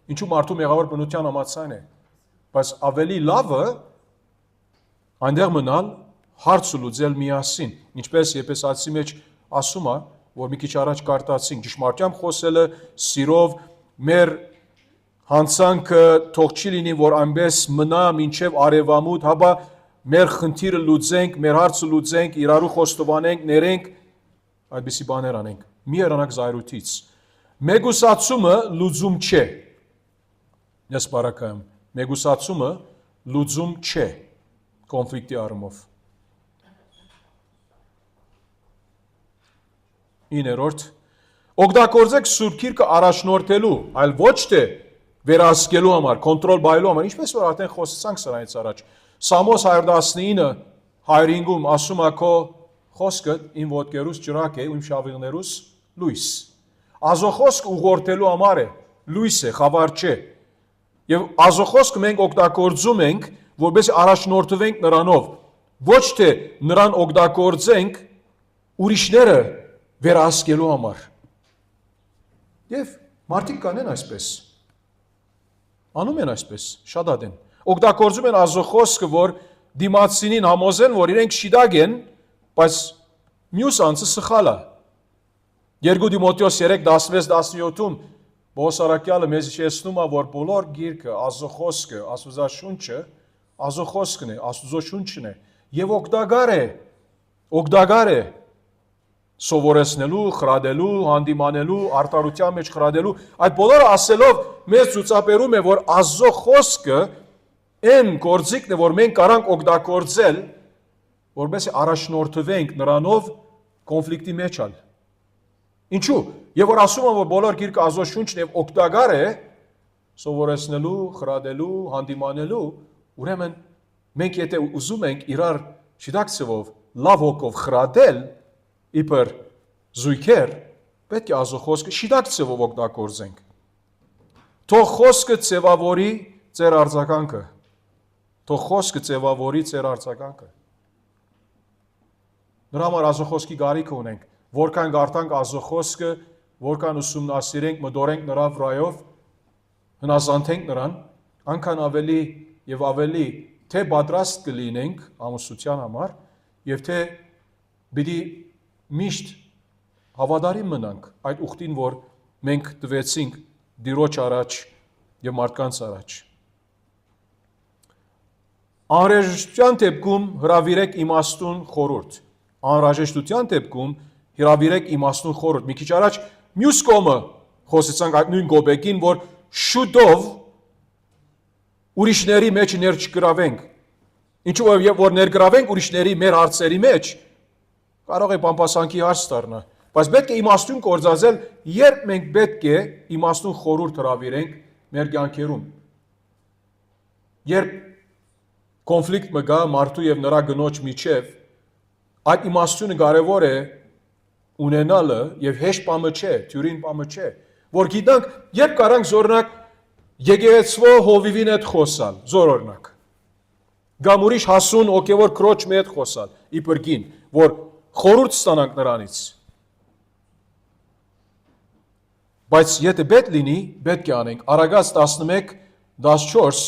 A: Ինչու մարդու մեղավոր բնության համաձայն է։ Բայց ավելի լավը այնտեղ մնալ հարցը լուծել միասին, ինչպես Եփեսացի մեջ ասում է, որ մի քիչ առաջ կարտացինք, ճշմարտությամբ խոսելը, սիրով, մեր հանցանքը թող չի լինի, որ այնպես մնա մինչև արևամուտ, հապա մեր խնդիրը լուծենք, մեր հարցը լուծենք, իրարու խոստովանենք, ներենք, այդպիսի բաներ անենք։ Մի հեռանանք զայրույթից։ Մեգուսացումը լուծում չէ։ Ես բարակայում, մեգուսացումը լուծում չէ կոնֆլիկտի առումով։ 9. Օգտագործեք Սուրբ Գիրքը առաջնորդելու, այլ ոչ թե վերահսկելու համար, կոնտրոլ բայելու համար, ինչպես որ արդեն խոսացանք սրանից առաջ։ Սամոս 119:5-ում ասում է քո խոսքը իմ ոտքերուս ճրակ է, իմ շավիղներուս լույս։ Ազոխոսքը ուղղորդելու համար է, լույս է, խավար չէ։ Եվ ազոխոսքը մենք օգտագործում ենք, որպես առաջնորդվենք նրանով, ոչ թե նրան օգտագործենք ուրիշները վերահսկելու համար։ Եվ մարդիկ կանեն այսպես։ Անում են այսպես, շատ ադեն։ Օգտագործում են ազոխոսքը, որ դիմացինին համոզեն, որ իրենք շիդագ են, բայց մյուս անձը սխալ է։ 2 Տիմոթեոս 3:16-17-ում Պողոս առաքյալը մեզ հիշեցնում է, որ բոլոր գիրքը, ազոխոսքը, Աստվածաշունչը, ազոխոսքն է, Աստծո շունչն է, եւ օգտակար է սովորեցնելու, խրադելու, հանդիմանելու, արտարության մեջ խրադելու, այդ բոլորը ասելով մեզ ցուցաբերում է, որ Աստծո խոսքը այն գործիքն է, որ մենք կարանք օգտագործել, որպես առաջնորդվենք նրանով կոնֆլիկտի մեջ ալ։ Ինչու՞։ Եվ որ ասում եմ, որ բոլոր գիրքը Աստծո շունչն է օգտակար է, սովորեցնելու, խրադելու, հանդիմանելու, ուրեմն մենք եթե ուզում ենք իրար շիդակցվով լավ հոգով խրադել իբր զույգեր, պետք է Աստծո խոսքը շիդակցվով օգտագործենք։ Թող խոսքը ձևավորի ձեր արձագանքը։ Թող խոսքը ձևավորի ձեր արձագանքը։ Նրա համար Աստծո խոսքի կարիք ունենք, որքան գարտանք Աստծո խոսքը, որքան ուսումնասիրենք, մտորենք նրա վրայով, հնազանդենք նրան, անքան ավելի եւ ավելի թե պատրաստ կլինենք ամուսնության համար, եւ թե պիտի միշտ հավատարիմ մնանք այդ ուխտին, որ մենք տվեցինք Տիրոջ առաջ եւ մարդկանց առաջ։ Անհրաժեշտության դեպքում հրավիրեք իմաստուն խորհուրդ։ Անհրաժեշտության դեպքում հրավիրեք իմաստուն խորհուրդ։ Մի քիչ առաջ մյուս կողմը խոսեցանք այդ նույն գոբեկին, որ շուտով ուրիշների մեջ ներչգրավենք։ Ինչու որ ներգրավենք ուրիշների մեր հարցերի մեջ, կարող է բամբասանքի հարց դառնա։ Բայց պետք է իմաստուն կործածել, երբ մենք պետք է իմաստուն խորհուրդ հրավիրենք մեր կյանքերում։ Երբ կոնֆլիկտ մը գա մարդու եւ նրա գնոջ միջև, այդ իմաստությունը կարևոր է ունենալը եւ հեշտ բամը չէ, թյուրին բամը չէ, որ գիտենք, երբ կարանք զորնակ եկեղեցվո հովիվին հետ խոսալ, զոր օրինակ։ Կամ ուրիշ հասուն ոգևոր քրոջ մի հետ խոսալ, իբր գին, որ խորհուրդ ստանանք նրանից։ Բայց եթե պետք լինի, պետք է անենք։ Արագած 11:14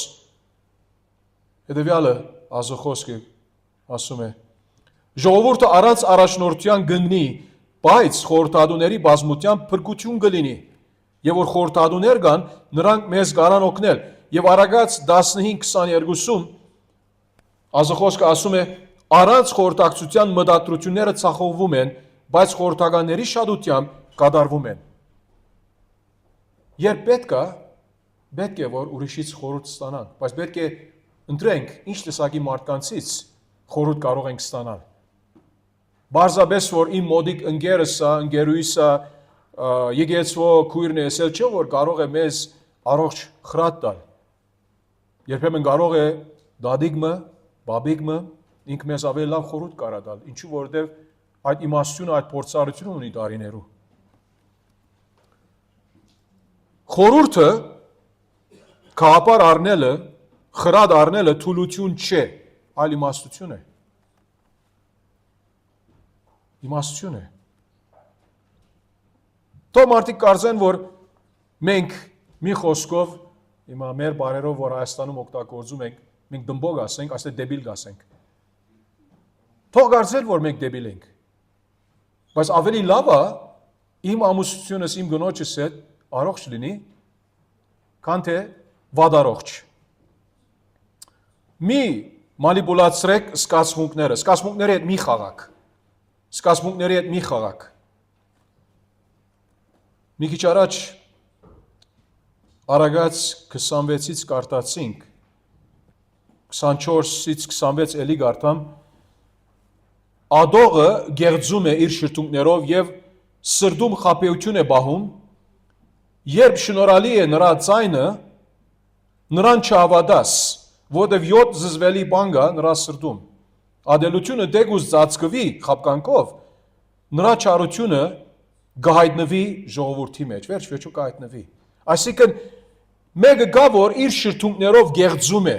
A: հետևյալը Աստծո խոսքը ասում է. Ժողովուրդը առանց առաջնորդության գնի, բայց խորհրդատուների բազմությամբ փրկություն կլինի, եւ որ խորհրդատուներ կան, նրանք մեզ կարան օգնել։ Եվ Արագած 15:22-ում Աստծո խոսքը ասում է. առանց խորհրդակցության մտադրությունները ցախողվում են, բայց խորհրդականների շատությամբ կատարվում են։ Երբ պետք է որ ուրիշից խորհուրդ ստանանք, բայց պետք է ընտրենք ինչ տեսակի մարդկանցից խորհուրդ կարող ենք ստանալ։ Բարձրապես որ իմ մոդիկ ընկերս է, ընկերուհիս է, եկեղեցվո քույրն է, ասել չէ որ կարող է մեզ առողջ խրատ տալ։ Երբեմն կարող է դադիկը, բաբիկը ինք մեզ ավելի լավ խորհուրդ կարա տալ, ինչու որովհետև այդ իմաստությունը, այդ փորձառությունը ունի տարիներու։ Խորհուրդը քաղաքար առնելը, խրատ առնելը թուլություն չէ, այլ իմաստություն է։ Իմաստություն է։ Թող մարդիկ կարծեն, որ մենք մի խոսքով, հիմա մեր բարերով, որ Հայաստանում օգտագործում ենք, մենք դմբոգ ասենք, այսինքն դեբիլ ասենք։ Թող կարծեն, որ մենք դեբիլ ենք։ Բայց ավելի լավ է իմ ամուսնությունս իմ գնոջս հետ առողջ լինի, քան թե վատառողջ։ Մի մանիպուլացրեք զգացմունքները, զգացմունքների հետ մի խաղաք։ Զգացմունքների հետ մի խաղաք։ Մի քիչ առաջ Արագած 26-ից կարտացինք, 24-ից 26 էլի գարտամ, ադողը գեղձում է իր շրթունքներով եւ սրդում խաբեություն է բահում, երբ շնորհալի է նրա ձայնը, նրան չհավատաս, որովհետև 7 զզվելի բան կա նրա սրտում։ Ադելությունը դեգուս ծածկվի խաբկանքով, նրա չարությունը կհայտնվի ժողովրդի մեջ, վերջ-վերջո կհայտնվի։ Այսինքն մեկը գա, որ իր շրթունքներով գեղձում է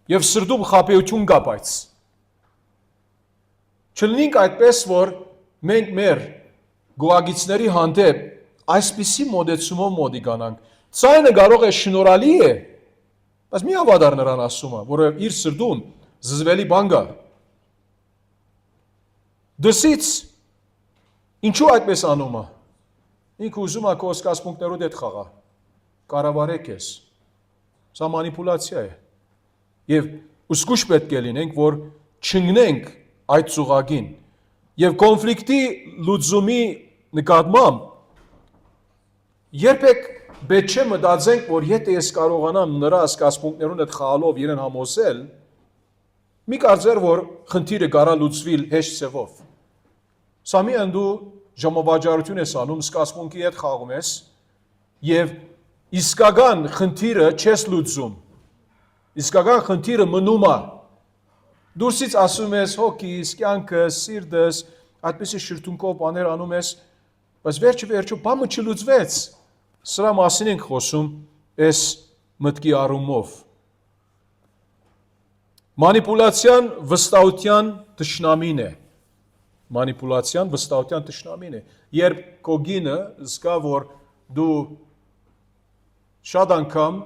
A: եւ սրտում խաբեություն կա, բայց չլինենք այդպես, որ մենք մեր գոհագիցների հանդեպ այսպիսի մոդեցումով մոդիկանանք։ Ձայնը կարող է շնորհալի է, բայց մի հավատար նրան ասումը, որը իր սրտում զզվելի բան կա։ Դսից ինչու այդպես անում է։ Ինքը ուզում է քո զգացմունքներով հետ խաղա։ Կառավարեք ես։ Սա մանիպուլացիա է։ Եվ ուսկուշ պետք է լինենք, որ չընկնենք այդ ծուղակին։ Եվ կոնֆլիկտի լուծումի նկատմամբ երբեք պետք չէ մտածենք, որ եթե ես կարողանամ նրա զգացմունքներուն հետ խաղալով իրեն համոզել, մի կարծեր, որ խնդիրը կարա լուծվի հեշտ ձևով։ Սա մի ընդու ժամավաճառություն ես անում, զգացմունքի հետ խաղում ես եւ իսկական խնդիրը չես լուծում, իսկական խնդիրը մնում է, դուրսից ասում ես հոգիս, կյանքս, սիրտս, այդպիսի շրթունքով բաներ անում ես, բայց վերջը բամը չլուծվեց, սրա մասին ենք խոսում այս մտքի առումով։ Մանիպուլացիան վստահության թշնամին է, մանիպուլացիան վստահության թշնամին է, երբ քո գինը զգա, որ դու շատ անգամ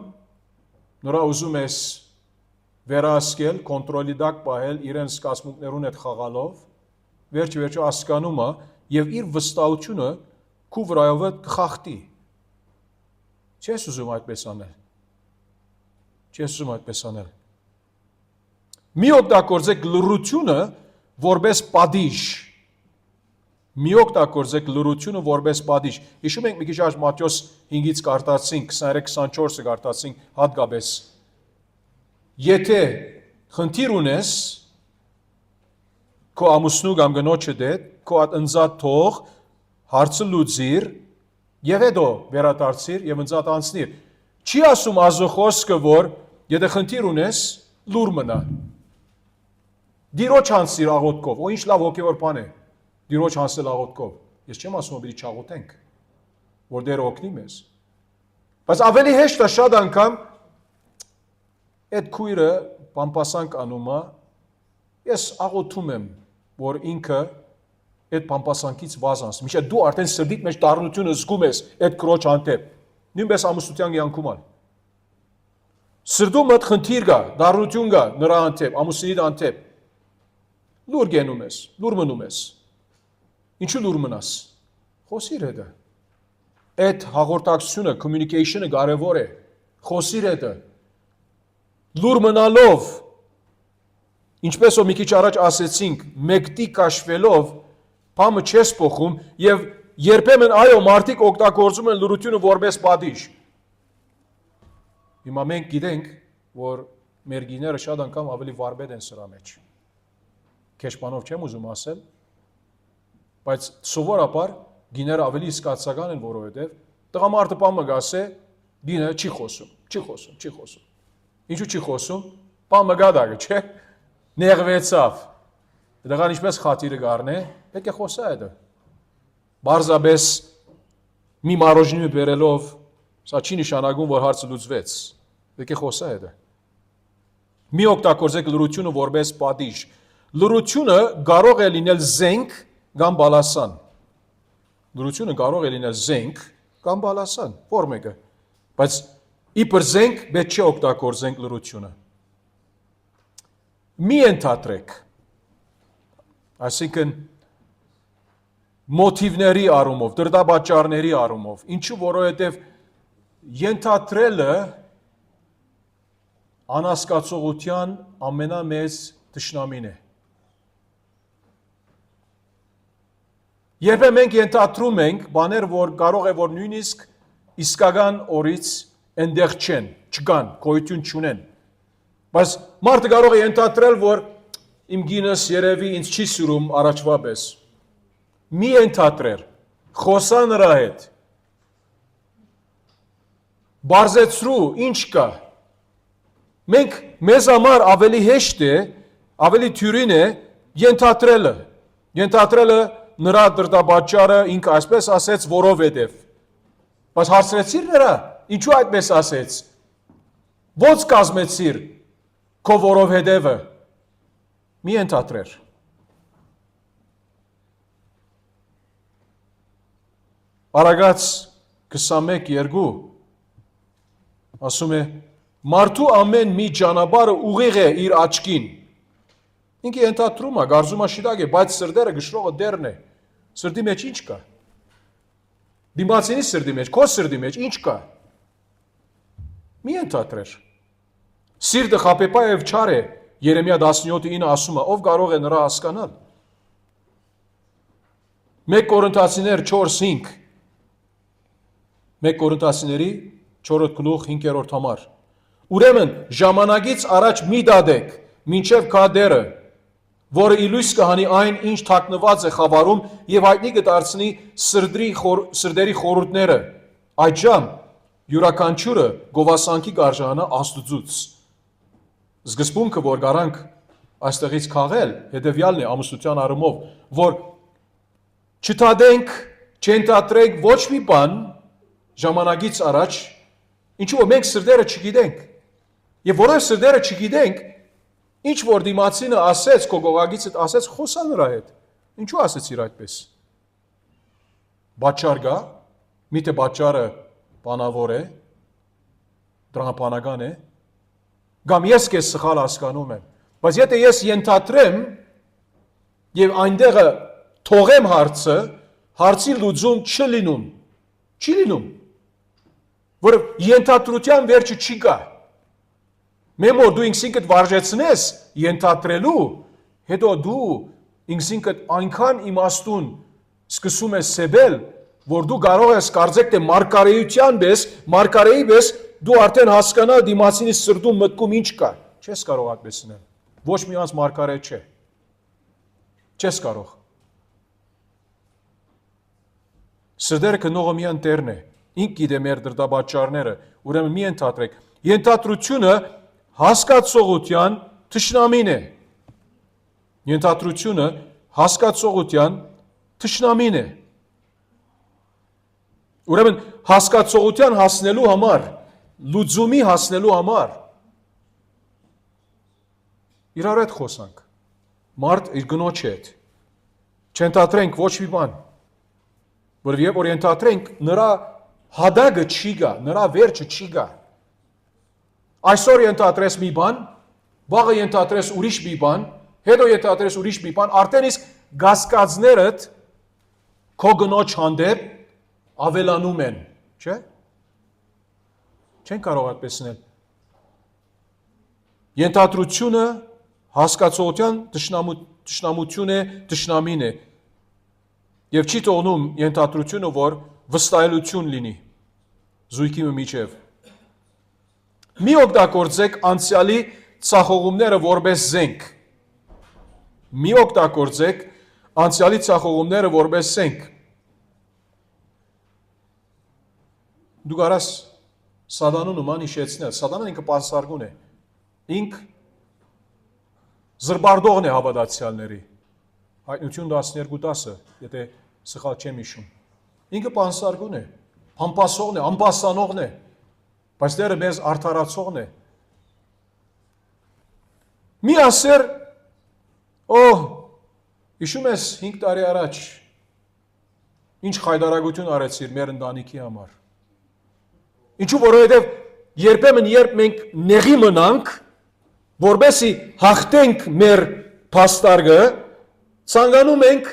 A: նրա ուզում ես վերահսկել, կոնտրոլի տակ պահել իրեն զգացմունքներուն հետ խաղալով, վերջը հասկանում է եւ իր վստահությունը քու վրայով կխախտի։ Չես ուզում այդպես անել։ Չես ուզում այդպես անել։ Մի օգտագործեք լռությունը որպես պատիժ։ Մի օգտագործեք լռությունը որպես պատիժ։ Հիշում եք մի քիչ առաջ Մատթեոս 5-ից կարտացինք, 23-24-ը կարտացինք հատկապես։ Եթե խնդիր ունես քո ամուսնու կամ գնոջը հետ, քո ընձատ թող, հարցը լուծիր եւ հետո վերադարձիր եւ ընձատ անցնիր։ Չի ասում Աստծո խոսքը, որ եթե խնդիր ունես, լուր մնա։ Դիրոջ հանցիր աղոթքով, ու ինչ լավ հոգևոր բան է։ Դիրոջ հանցել աղոթքով։ Ես չեմ ասում, որ պիտի չաղոթենք, որ Տերը օգնի մեզ։ Բայց ավելի հեշտ է շատ անգամ այդ քույրը պամպասանք անում է, ես աղոթում եմ, որ ինքը այդ պամպասանքից վազ անցնի։ Միշտ դու արդեն սրտիդ մեջ դառնությունը զգում ես այդ քրոջ հանդեպ։ Նույնպես ամուսնության կյանքում ալ։ Սրտում մոտ խնդիր կա, դառնություն կա նրա հանդեպ, ամուսինի հանդեպ։ Լուր գնում ես, լուր մնում ես։ Ինչու լուր մնաս։ Խոսիր հետը։ Այդ հաղորդակցությունը, communication-ը կարևոր է։ Խոսիր հետը։ Լուր մնալով, ինչպես որ մի քիչ առաջ ասեցինք, մեկտի կաշվելով, բամը չես փոխում եւ երբեմն այո, մարդիկ օգտագործում են լռությունը որպես պատիժ։ Հիմա մենք գիտենք, որ մեր գիները շատ անգամ ավելի վարպետ են սրա մեջ։ Քեզ բանով չեմ ուզում ասել, բայց սովորաբար գիները ավելի սկացական են, որովհետև տղամարդը բամը գասե, գինը չի խոսում։ Ինչու չի խոսում։ Բամը գադագը, չէ՞։ Նեղվեցավ։ Դղան ինչպես խաթիրը գառնե, պետք է խոսա այդ։ Բարձաբես մի մարոժնի բերելով, սա չի նշանակում, որ հարցը լուծվեց։ Պետք է խոսա այդ։ Մի օգտագործեք լռությունը որպես պատիժ։ Լռությունը կարող է լինել զենք կամ բալասան։ Լռությունը կարող է լինել զենք կամ բալասան, որ մեկը։ Բայց իբր զենք պետք չէ օգտագործենք լռությունը։ Մի ենթադրեք։ Այսինքն մոտիվների առումով, դրդապատճառների առումով, ինչու որովհետև ենթադրելը անհասկացողության ամենամեծ թշնամին է։ Երբեմն մենք ենթադրում ենք բաներ, որ կարող է որ նույնիսկ իսկական օրից այնտեղ չկան, գոյություն չունեն։ Բայց մարդը կարող է ենթադրել, որ իմ գինս երևի ինձ չի սիրում առաջվա պես։ Մի ենթադրեր, խոսա նրա հետ։ Բարձեցրու, ինչ կա։ Մենք մեզ համար ավելի հեշտ է, ավելի թյուրին է ենթադրելը։ Ենթադրելը նրա դրդապատճառը ինքը այսպես ասեց, որովհետև։ Բայց հարցրեցիր նրա, ինչու այդպես ասեց։ Ոնց կազմեցիր քո որովհետևը։ Մի ենթադրեր։ Արագած 21:2 ասում է. մարդու ամեն մի ճանապարհը ուղիղ է իր աչքին։ Ինքը ենթադրում է, գարզում է շիտակ է, բայց սրտերը գշրողը դեռն է։ Սրտի մեջ ինչ կա։ Դիմացինի սրտի մեջ, քո սրտի մեջ ինչ կա։ Մի ենթադրեր։ Սիրտը խաբեբայ եւ չար է, Երեմիա 17:9 ասում է, ով կարող է նրա հասկանալ։ 1 Կորինթացիներ 4:5 1 Կորինթացիների 4:5 համար։ Ուրեմն ժամանակից առաջ մի դադեք, մինչև գա դերը, որը իլույս կհանի այն, ինչ թաքնված է խավարում եւ հայտնի կդարձնի սրտերի խորհուրդները։ Այդժամ յուրաքանչյուրը գովասանքի կարժանա Աստծուց։ Սկզբունքը, որ գարանք այստեղից քաղել, հետևյալն է ամուսնության առումով, որ չթադենք, չենթադրենք ոչ մի բան ժամանակից առաջ, ինչու որ մենք սրտերը չգիտենք։ Եվ որով սրտերը չգիտենք, ինչ որ դիմացինը ասեց, քո գողագիցդ ասեց, խոսա նրա հետ։ Ինչու ասեցիր այդպես։ Բաճար գա, միթե բաճարը բանավոր է, դրամապանական է, կամ ես քեզ սխալ հասկանում եմ։ Բայց եթե ես ենթադրեմ եւ այնտեղը թողեմ հարցը, հարցի լուծում չի լինում, որ ենթադրության վերջը չի գա։ Մեմոր դու ինքսինքդ վարժեցնես ենթադրելու, հետո դու ինքսինքդ այնքան իմաստուն սկսում ես սեբել, որ դու կարող ես կարծեք թե մարգարեի պես դու արդեն հասկանա դիմացինի սրտում մտքում ինչ կա։ Չես կարող այդպես անել։ Ոչ մի անց մարգարե չէ։ Չես կարող։ Սրտերը կնողը միան Տերն է։ Ինք գիտե մեր դրդաբաճարները, ուրեմն մի ենթադրեք։ Ենթադրությունը հասկացողության թշնամին է։ Ենթադրությունը հասկացողության թշնամին է։ Ուրեմն հասկացողության հասնելու համար, լուծումի հասնելու համար իրար հետ խոսանք։ Մարդ իր գնոջ հետ։ Չենթադրենք ոչ մի բան։ Որով երբ որ ենթադրենք, նրա հադագը չի գա, նրա վերջը չի գա։ Այսօր ենթադրես մի բան, վաղը ենթադրես ուրիշ մի բան, հետո ենթադրես ուրիշ մի բան, արդեն իսկ գասկածներդ քո գնոջ հանդեպ ավելանում են, չէ՞։ Չեն կարող այդպես անել։ Ենթադրությունը հասկացողության թշնամություն է, թշնամին է։ Եվ չի թողնում ենթադրությունը, որ վստահելություն լինի զույգի միջև։ Մի օգտագործեք անցյալի ցախողումները որպես զենք։ Մի օգտագործեք անցյալի ցախողումները որպես զենք։ Դու կարաս Սատանու նման հիշեցնել, Սատանան ինքը պասարգուն է, ինք զրբարդողն է հավատացյալների, Հայտնություն 12:10, եթե սխալ չեմ հիշում, ինքը պասարգուն է, համպասողն է, ամպասանողն է, բայց Տերը մեզ արդարացողն է։ Մի ասեր, հիշում ես 5 տարի առաջ, ինչ խայդարագություն արեցիր մեր ընտանիքի համար։ Ինչու որովհետև երբեմն երբ մենք նեղի մնանք, որբեսի հաղթենք մեր փաստարգը, ցանկանում ենք,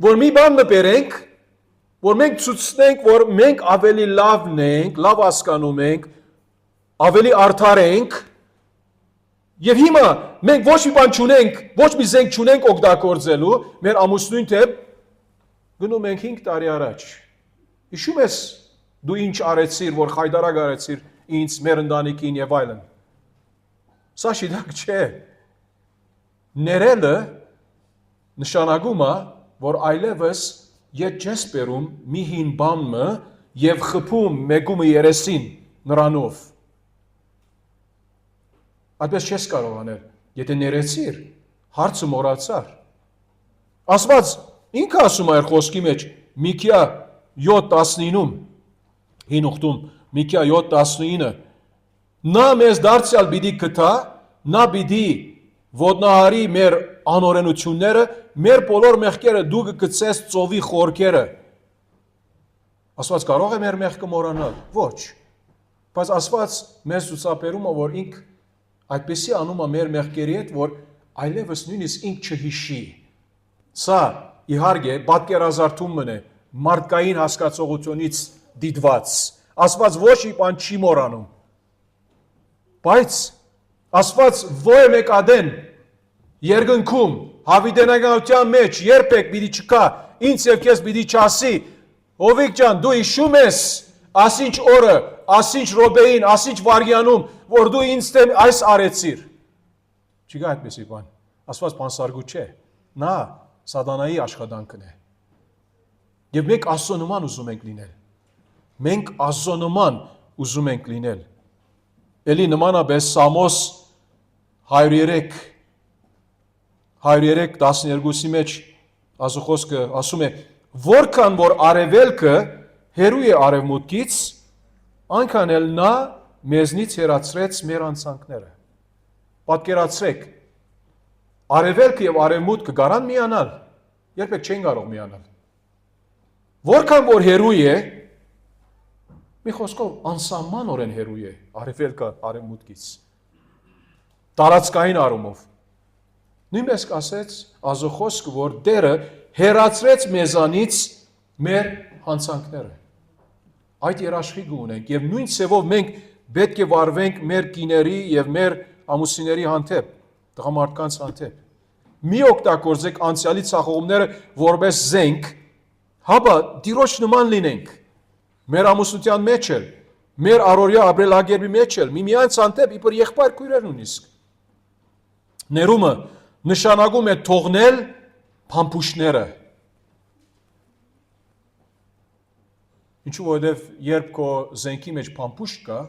A: որ մի բան մբերենք, որ մենք ցույցնենք, որ մենք ավելի լավն ենք, լավ հասկանում ենք, ավելի արդար ենք, եւ հիմա մենք ոչ մի բան չունենք, ոչ մի զենք չունենք օգտագործելու, մեր ամուսնույն թեպ գնում ենք 5 տարի առաջ։ Հիշում ես դու ինչ արեցիր, որ խայդարակ արեցիր ինձ, մեր ընտանիքին եւ այլն։ Սա շիդակ չէ։ Ներելը նշանակում է, որ այլևս ետ չես բերում մի հին բանը եւ խփում մեկումը երեսին նրանով։ Այդպես չես կարող անել։ Եթե ներեցիր, հարցը մոռացար։ Աստված ինքը ասում է իր խոսքի մեջ Միքիա 7:19-ում, հին ուխտում Միքիա 7:19, նա մեզ դարձյալ պիտի գթա, նա պիտի ոտնահարի մեր անօրենությունները, մեր բոլոր մեղքերը դու կգցես ծովի խորքերը։ Աստված կարող է մեր մեղքը մոռանալ։ Ոչ։ Բայց Աստված մեզ ցուցաբերում է, որ ինք այդպեսի անում է մեր մեղքերի հետ, որ այլևս նույնիսկ ինք չհիշի։ Սա իհարկե պատկերազարդումն է մարդկային հասկացողությունից դիտված։ Աստված ոչ մի բան չի մոռանում։ Բայց Աստված ոչ մեկ ադեն երկնքում հավիտենականության մեջ երբեք պիտի չկա, ինձ եւ քեզ պիտի չասի, Հովիկ ջան, դու հիշում ես ասինչ օրը, ասինչ րոպեին, ասինչ վայրկյանում, որ դու ինձ դեմ այս արեցիր։ Չկա այդպեսի բան։ Աստված բանսարգու չէ։ Նա Սատանայի աշխատանքն է։ Եվ մենք Աստծո նման ուզում ենք լինել։ Մենք Աստծո նման ուզում ենք լինել։ Էլի նմանապես Սամոս 103:12-ի մեջ Աստուծո ասում է, որքան որ արևելքը հեռու է արևմուտքից, այնքան էլ նա մեզնից հեռացրեց մեր անցանքները։ Պատկերացրեք, արևելքը եւ արևմուտքը կարան միանալ, երբեք չեն կարող միանալ։ Որքան որ հեռու է, մի խոսքով անսահմանորեն հեռու է արևելքը արևմուտքից։ Տարածքային առումով։ Նույնպես ասեց Աստծո խոսքը, որ Տերը հեռացրեց մեզանից մեր հանցանքները։ Այդ երաշխիքը ունենք եւ նույն ցևով մենք պետք է վարվենք մեր կիների եւ մեր ամուսինների հանդեպ, տղամարդկանց հանդեպ։ Մի օգտագործեք անցյալի ցախողումները որպես զենք, հապա Տիրոջ նման լինենք։ Մեր ամուսնության մեջ էլ, մեր առօրյա ապրելակերպի մեջ էլ, միմյանց հանդեպ իբր եղբայր քույրեր նույնիսկ։ Ներումը նշանակում է թողնել փամփուշտները։ Ինչու որովհետև երբ քո զենքի մեջ փամփուշտ կա,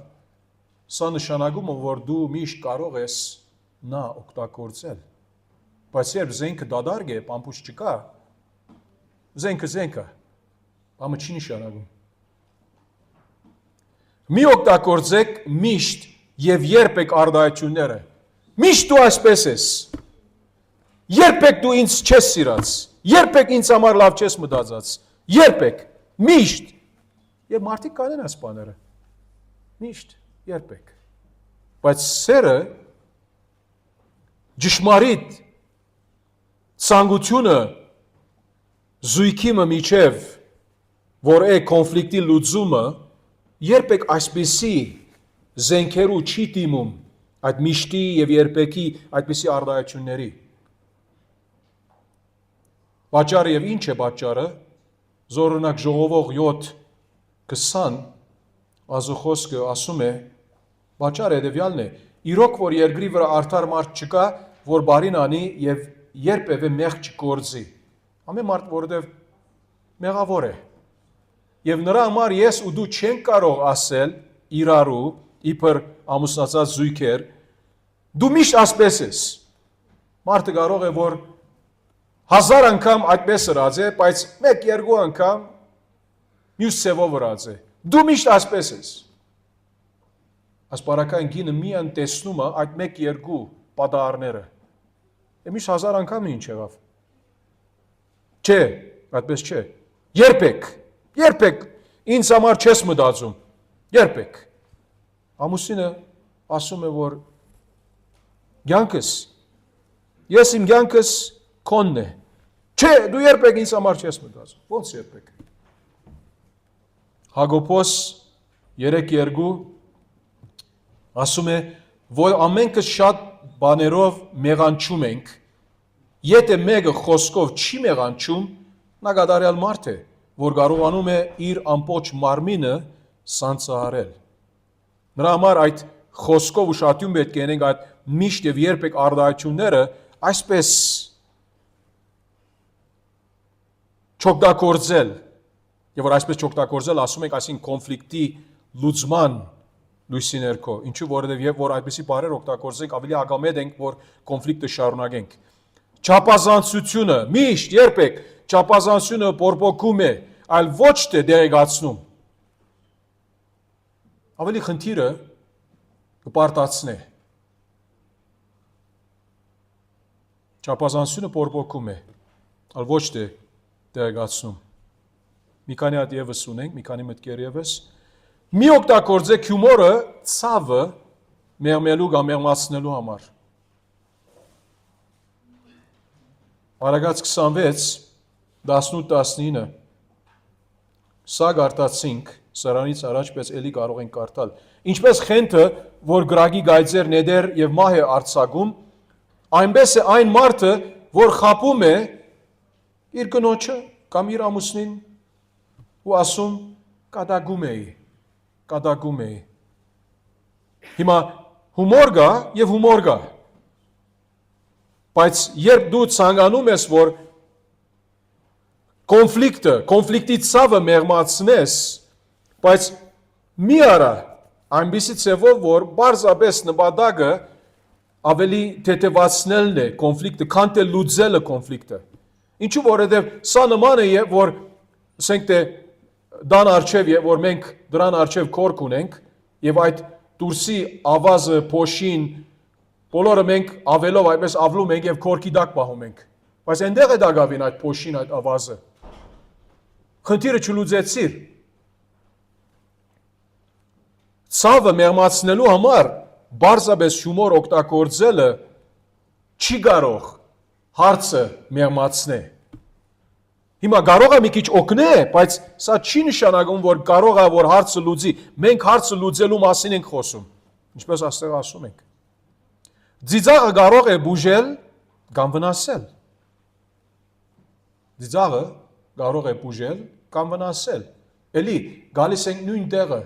A: սա նշանակում է, որ դու միշտ կարող ես նա օգտագործել։ Բայց երբ զենքը դադարք է, փամփուշտ չկա, զենքը, բամը չի նշանակում։ Մի օգտագործեք միշտ եւ երբեք արդայությունները։ Միշտ դու այսպես ես։ Երբեք դու ինձ չես սիրած, երբեք ինձ համար լավ չես մտածած, երբեք, միշտ։ Եվ մարդիկ կանեն այս բաները։ Միշտ, երբեք։ Բայց սերը ճշմարիտ ցանկությունը զույգի միջև, որ է կոնֆլիկտի լուծումը, երբեք այսպիսի զենքերու չի դիմում այդ միշտի եւ երբեկի այդպիսի արդայությունների։ Պատճառը եւ ինչ է պատճառը, Զորօրինակ Ժողովող 7:20 Աստծո խոսքը ասում է, պատճառը հետևյալն է. իրոք որ երկրի վրա արդար մարդ չկա, որ բարին անի եւ երբևէ մեղք չգործի։ Ամեն մարդ որովհետեւ մեղավոր է։ Եվ նրա համար ես ու դու չենք կարող ասել իրարու, իբր ամուսնացած զույգեր, դու միշտ ասպես ես։ Մարդը կարող է որ 1000 անգամ այդպես ըրած է, բայց 1-2 անգամ մյուս ցևով ըրած է։ Դու միշտ ասպես ես։ Ասպարակային գինը միան տեսնում է այդ 1-2 պատահարները։ Է միշտ 1000 անգամ ինչ եղավ։ Չէ, այդպես չէ։ Երբեք ինձ համար չես մտածում։ Երբեք։ Ամուսինը ասում է որ ես իմ կյանքս քոնն է։ Չէ, դու երբեք ինձ համար չես մտածում։ Ոնց երբեք։ Հակոբոս 3:2 ասում է, որ ամենքս շատ բաներով մեղանչում ենք, եթե մեկը խոսքով չի մեղանչում, նա կատարյալ մարդ է, որ կարողանում է իր ամբողջ մարմինը սանձահարել։ Նրա համար այդ խոսքով ուշադրություն պետք է ունենք այդ միշտ եւ երբեք արդայությունները այսպես չօգտագործել, եւ որ այսպես չօգտագործել, ասում ենք, այսին կոնֆլիկտի լուծման լույսի ներքո, ինչու որովհետեւ որ այդպիսի բառեր օգտագործենք, ավելի ագամետ ենք, որ կոնֆլիկտը շարունակենք։ Չափազանցությունը, միշտ երբեք չափազանցությունը բորբոքում է, այլ ոչ թե դեղեկացնում։ Ավելի խնդիրը կպարտացնե։ Չափազանցությունը բորբոքում է, այլ ոչ թե դեղեկացնում։ Մի քանի հատ եւս ունենք, մի քանի մտքեր եւս։ Մի օգտագործեք հյումորը ցավը մեղմելու կամ մեղմացնելու համար։ Արագած 26:18-19 Սա գարտացինք սրանից առաջ, պես էլի կարող ենք կարդալ։ Ինչպես խենթը, որ գրագի գայձեր նեդեր եւ մահ է արձակում, այնպես է այն մարդը, որ խապում է իր կնոջը կամ իր ամուսնին ու ասում կատակում էի։ Հիմա հումոր կա եւ հումոր կա։ Բայց երբ դու ցանկանում ես, որ կոնֆլիկտի ցավը մեղմացնես, բայց մի արա այնպիսի ցևով, որ բարձրապես նպատակը ավելի թեթևացնելն է կոնֆլիկտը, քան թե լուծելը կոնֆլիկտը։ Ինչու որովհետև սա նման է, որ ասենք թե դան արչև, որ մենք դրան արչև կորք ունենք, եւ այդ դուրսի ավազը, փոշին, բոլորը մենք ավելով այդպես ավլում ենք եւ կորքի դակ պահում ենք։ Բայց այնտեղ է դակավին այդ փոշին, այդ ավազը։ Խնդիրը չլուծեցիր։ Ցավը մեղմացնելու համար բարձրապես հյումոր օգտագործելը չի կարող հարցը մեղմացնել։ Հիմա կարող է մի քիչ օգնել, բայց սա չի նշանակում, որ կարող է որ հարցը լուծի։ Մենք հարցը լուծելու մասին ենք խոսում, ինչպես այստեղ ասում ենք։ Ձիծաղը կարող է բուժել կամ վնասել։ Ձիծաղը կարող է բուժել կամ վնասել։ Էլի գալիս ենք նույն տեղը։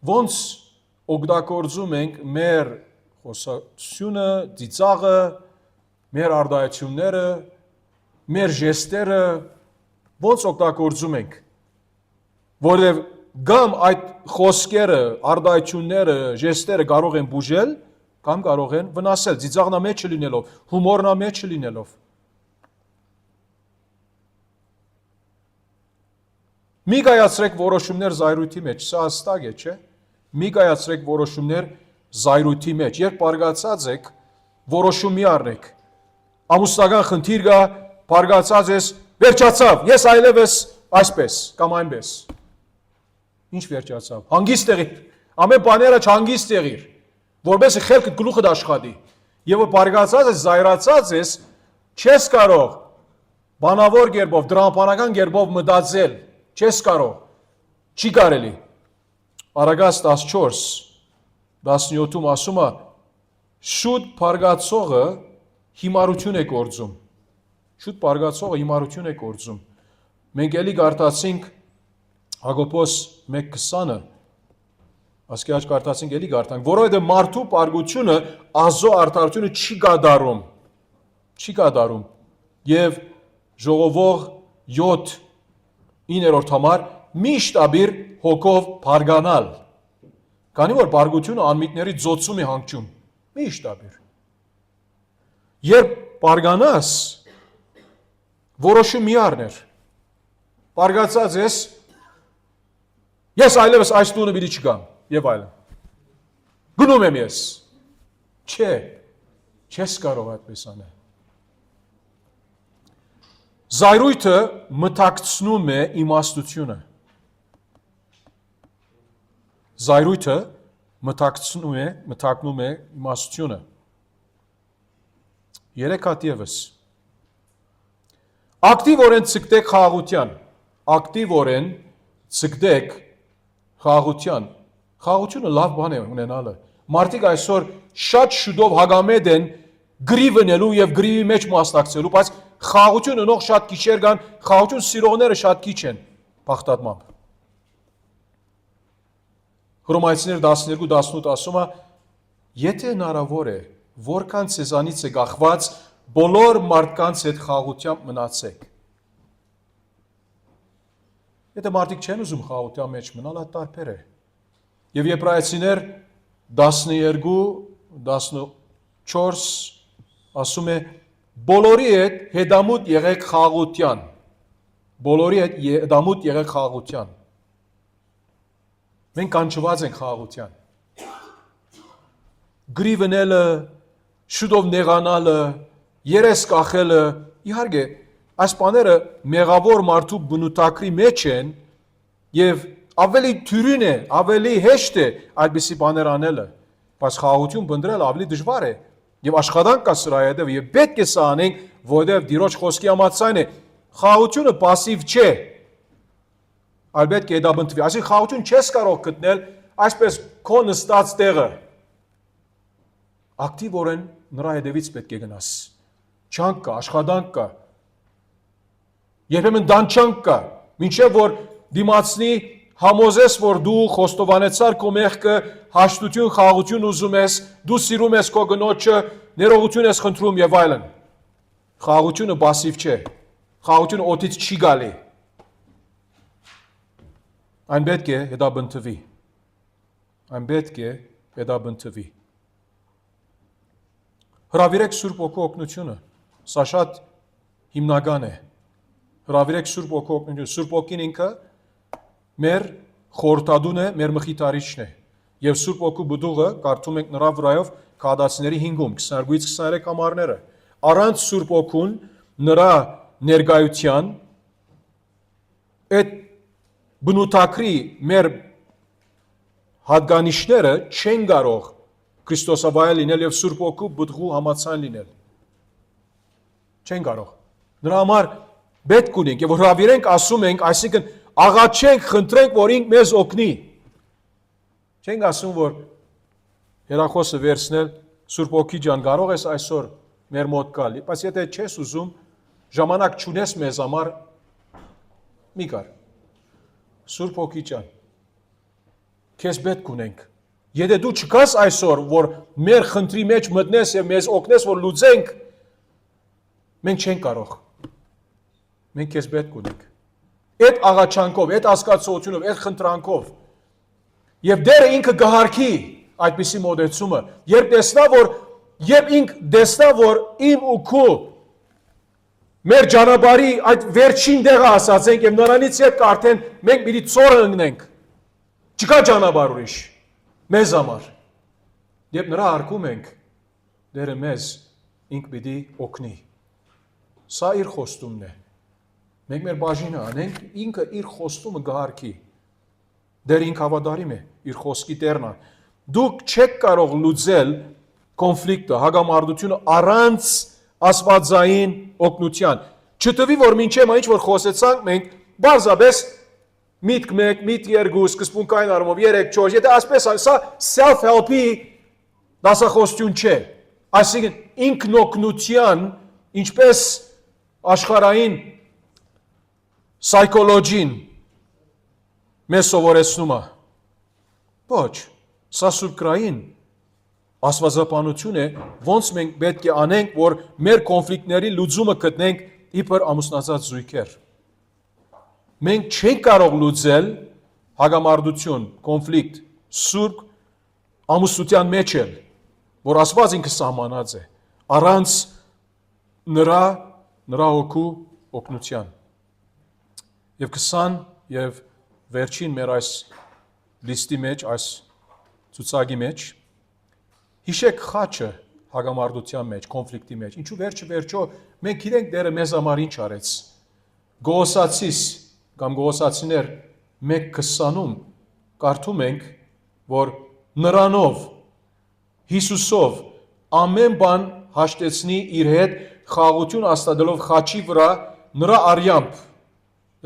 A: Ոնց օգտագործում ենք մեր խոսակցությունը, ձիծաղը, մեր արտահայտությունները, մեր ժեստերը, ոնց օգտագործում ենք, որովհետև կամ այդ խոսքերը, արտահայտությունները, ժեստերը կարող են բուժել, կամ կարող են վնասել, ձիծաղնա մեջ չլինելով, հումորնա մեջ չլինելով։ Մի կայացրեք որոշումներ զայրույթի մեջ, սա հստակ է, չէ՞։ Մի կայացրեք որոշումներ զայրույթի մեջ, երբ բարգացած եք, որոշում մի առնեք։ Ամուսնական խնդիր կա, բարգացած ես, վերջացավ, ես այլևս այսպես կամ այնպես։ Ինչ վերջացավ։ Հանգիստ եղիր, ամեն բաները չհանգիստ եղիր, որովհետեւ խելքդ գլուխդ աշխատի։ Եվ որ բարգացած ես, զայրացած ես, չես կարող բանավոր կերպով, դրամապանական կերպով մտածել, չես կարող, չի կարելի։ Արագած 14-17-ում ասում է, շուտ բարգացողը հիմարություն է գործում։ Շուտ բարգացողը հիմարություն է գործում։ Մենք էլի կարդացինք Հակոբոս 1:20-ը, ասկի աջ կարդացինք էլի կարդանք, որովհետև մարդու բարգությունը ազո արդարությունը չի կատարում։ Եվ ժողովող 7:9 համար միշտ աբիր հոգով բարգանալ։ Քանի որ բարգությունը անմիտների ծոցում է հանգչում, միշտ աբիր։ Երբ բարգանաս, որոշում մի առներ։ Բարգացած ես այլևս այս տունը պիտի չգամ, եւ այլն։ Գնում եմ ես։ Չէ, չես կարող այդպես անել։ Զայրույթը մտակցնում է իմաստությունը։ Զայրույթը մտակնում է իմաստությունը։ Երեք հատ ևս։ Ակտիվորեն ցկտեք խաղաղության։ Ակտիվորեն ցկտեք խաղաղության։ Խաղաղությունը լավ բան է ունենալը։ Մարդիկ այսօր շատ շուտով հագամետ են գրիվնելու եւ գրիվի մեջ մասնակցելու, բայց խաղաղություն ունող շատ քիչեր կան, խաղաղություն սիրողները շատ քիչ են բախտատմամբ։ Հռոմայացիներ 12-18 ասում է, եթե հնարավոր է, որքան ցեզանից է գախված, բոլոր մարդկանց հետ խաղաղությամբ մնացեք։ Եթե մարդիկ չեն ուզում խաղաղության մեջ մնալ, այդ տարբեր է։ Եվ Եբրայեցիներ 12-14 ասում է, բոլորի հետ հետամուտ եղեք խաղաղության։ Բոլորի հետ հետամուտ եղեք խաղաղության։ Մենք կանչված ենք խաղաղության։ Գրիվնելը, շուտով նեղանալը, երես կախելը, իհարկե, այս բաները մեղավոր մարդու բնութագրի մեջ են եւ ավելի թյուրին է, ավելի հեշտ է այդպիսի բաներ անելը, բայց խաղաղություն բնդրել ավելի դժվար է եւ աշխատանք կա սրա հետեւ եւ պետք է սա անենք, որովհետեւ Տիրոջ խոսքի համաձայն է, խաղաղությունը пассив չէ, այլ պետք է հետաբնթվի, այսինքն խաղաղություն չես կարող գտնել այսպես քո նստած տեղը, ակտիվորեն նրա հետևից պետք է գնաս, չանք կա, աշխատանք կա, երբեմն դանչանք կա, մինչև որ դիմացնի համոզես, որ դու խոստովանեցար քո մեղքը, հաշտություն, խաղաղություն ուզում ես, դու սիրում ես քո գնոջը, ներողություն ես խնդրում եւ այլն։ Խաղաղությունը пассив չէ։ Խաղաղությունը օդից չի գալի։ Այն պետք է հետաբնթվի։ այն պետք է պետաբնթվի։ Հրավիրեք Սուրբ Օգու օգնությունը, սա շատ հիմնական է։ Հրավիրեք Սուրբ Օգու օգնությունը, Սուրբ Օգին ինքը մեր խորհրդադուն է, մեր մխիթարիչն է։ Եվ Սուրբ Օգու բդուղը կարդում ենք նրա վրայով Քահանացիների 5-ում 22-ից 23 համարները։ Առանց Սուրբ Օգուն նրա ներկայության այդ բնութագրի մեր հատկանիշները չեն կարող Քրիստոսավայել լինել եւ Սուրբ Օգու բդղու համացան լինել։ Չեն կարող։ Նրա համար պետք ունենք եւ հրավիրենք ասում ենք, այսինքն աղաչենք, խնդրենք, որ ինք մեզ օգնի։ Չենք ասում, որ հերախոսը վերցնել Սուրբ Օգի ջան, կարող ես այսօր մեր մոտ գալ, բայց եթե չես ուզում, ժամանակ չունես մեզ համար, մի կար։ Սուրբ Օգի ջան, քեզ պետք ունենք։ Եթե դու չկաս այսօր, որ մեր խնդրի մեջ մտնես եւ մեզ օգնես, որ լուծենք, մենք չենք կարող։ Մենք քեզ պետք ունենք։ Այդ աղաչանքով, այդ ասկացությունով, այդ խնդրանքով եւ դերը ինքը գահարքի այդպիսի մոդեցումը, երբ ինք տեսնա, որ իմ ու քո մեր ճանապարհի այդ վերջին դեղը ասացենք եւ նրանից հետ արդեն մենք պիտի ծորը ընկնենք։ Չկա ճանապարհ ուրիշ մեզ համար։ Երբ նրա հարկում ենք, դերը մեզ ինք պիտի օգնի։ Սա իր խոստումն է։ Մենք մեր բաժինը անենք, ինքը իր խոստումը գահարքի։ Դեր ինք հավատարիմ է, իր խոսքի տերն է։ Դուք չեք կարող լուծել կոնֆլիկտը, հագամարտությունը առանց աստվածային օգնության։ Չտվի, որ մինչև ինչ որ խոսեցանք, մենք բարձրապես միտք 1, միտք 2, սկզբունքային առումով 3, 4, եթե ասպես սա self-help-ի դասախոսություն չէ։ Այսինքն ինքնօգնության, ինչպես աշխարհային psychology-ն մեզ սովորեցնում է։ Ոչ, սա սուրբկրային աստվածապանություն է, ոնց մենք պետք է անենք, որ մեր կոնֆլիկտների լուծումը գտնենք իբր ամուսնացած զույգեր։ Մենք չենք կարող լուծել հագամարտություն, կոնֆլիկտ, սուրբ ամուսնության մեջ էլ, որ Աստված ինքը սահմանած է, առանց նրա հոգու օգնության։ Եվ 20 եւ վերջին մեր այս լիստի մեջ, այս ցուցակի մեջ հիշեք խաչը հագամարտության մեջ, կոնֆլիկտի մեջ։ Ինչու վերջը մենք գիտենք դերը մեզ համար ինչ արեց։ Գողոսացիս կամ գողոսացիներ 1:20-ում կարդում ենք, որ նրանով Հիսուսով ամեն բան հաշտեցնի իր հետ խաղաղություն հաստատելով խաչի վրա նրա արյամբ։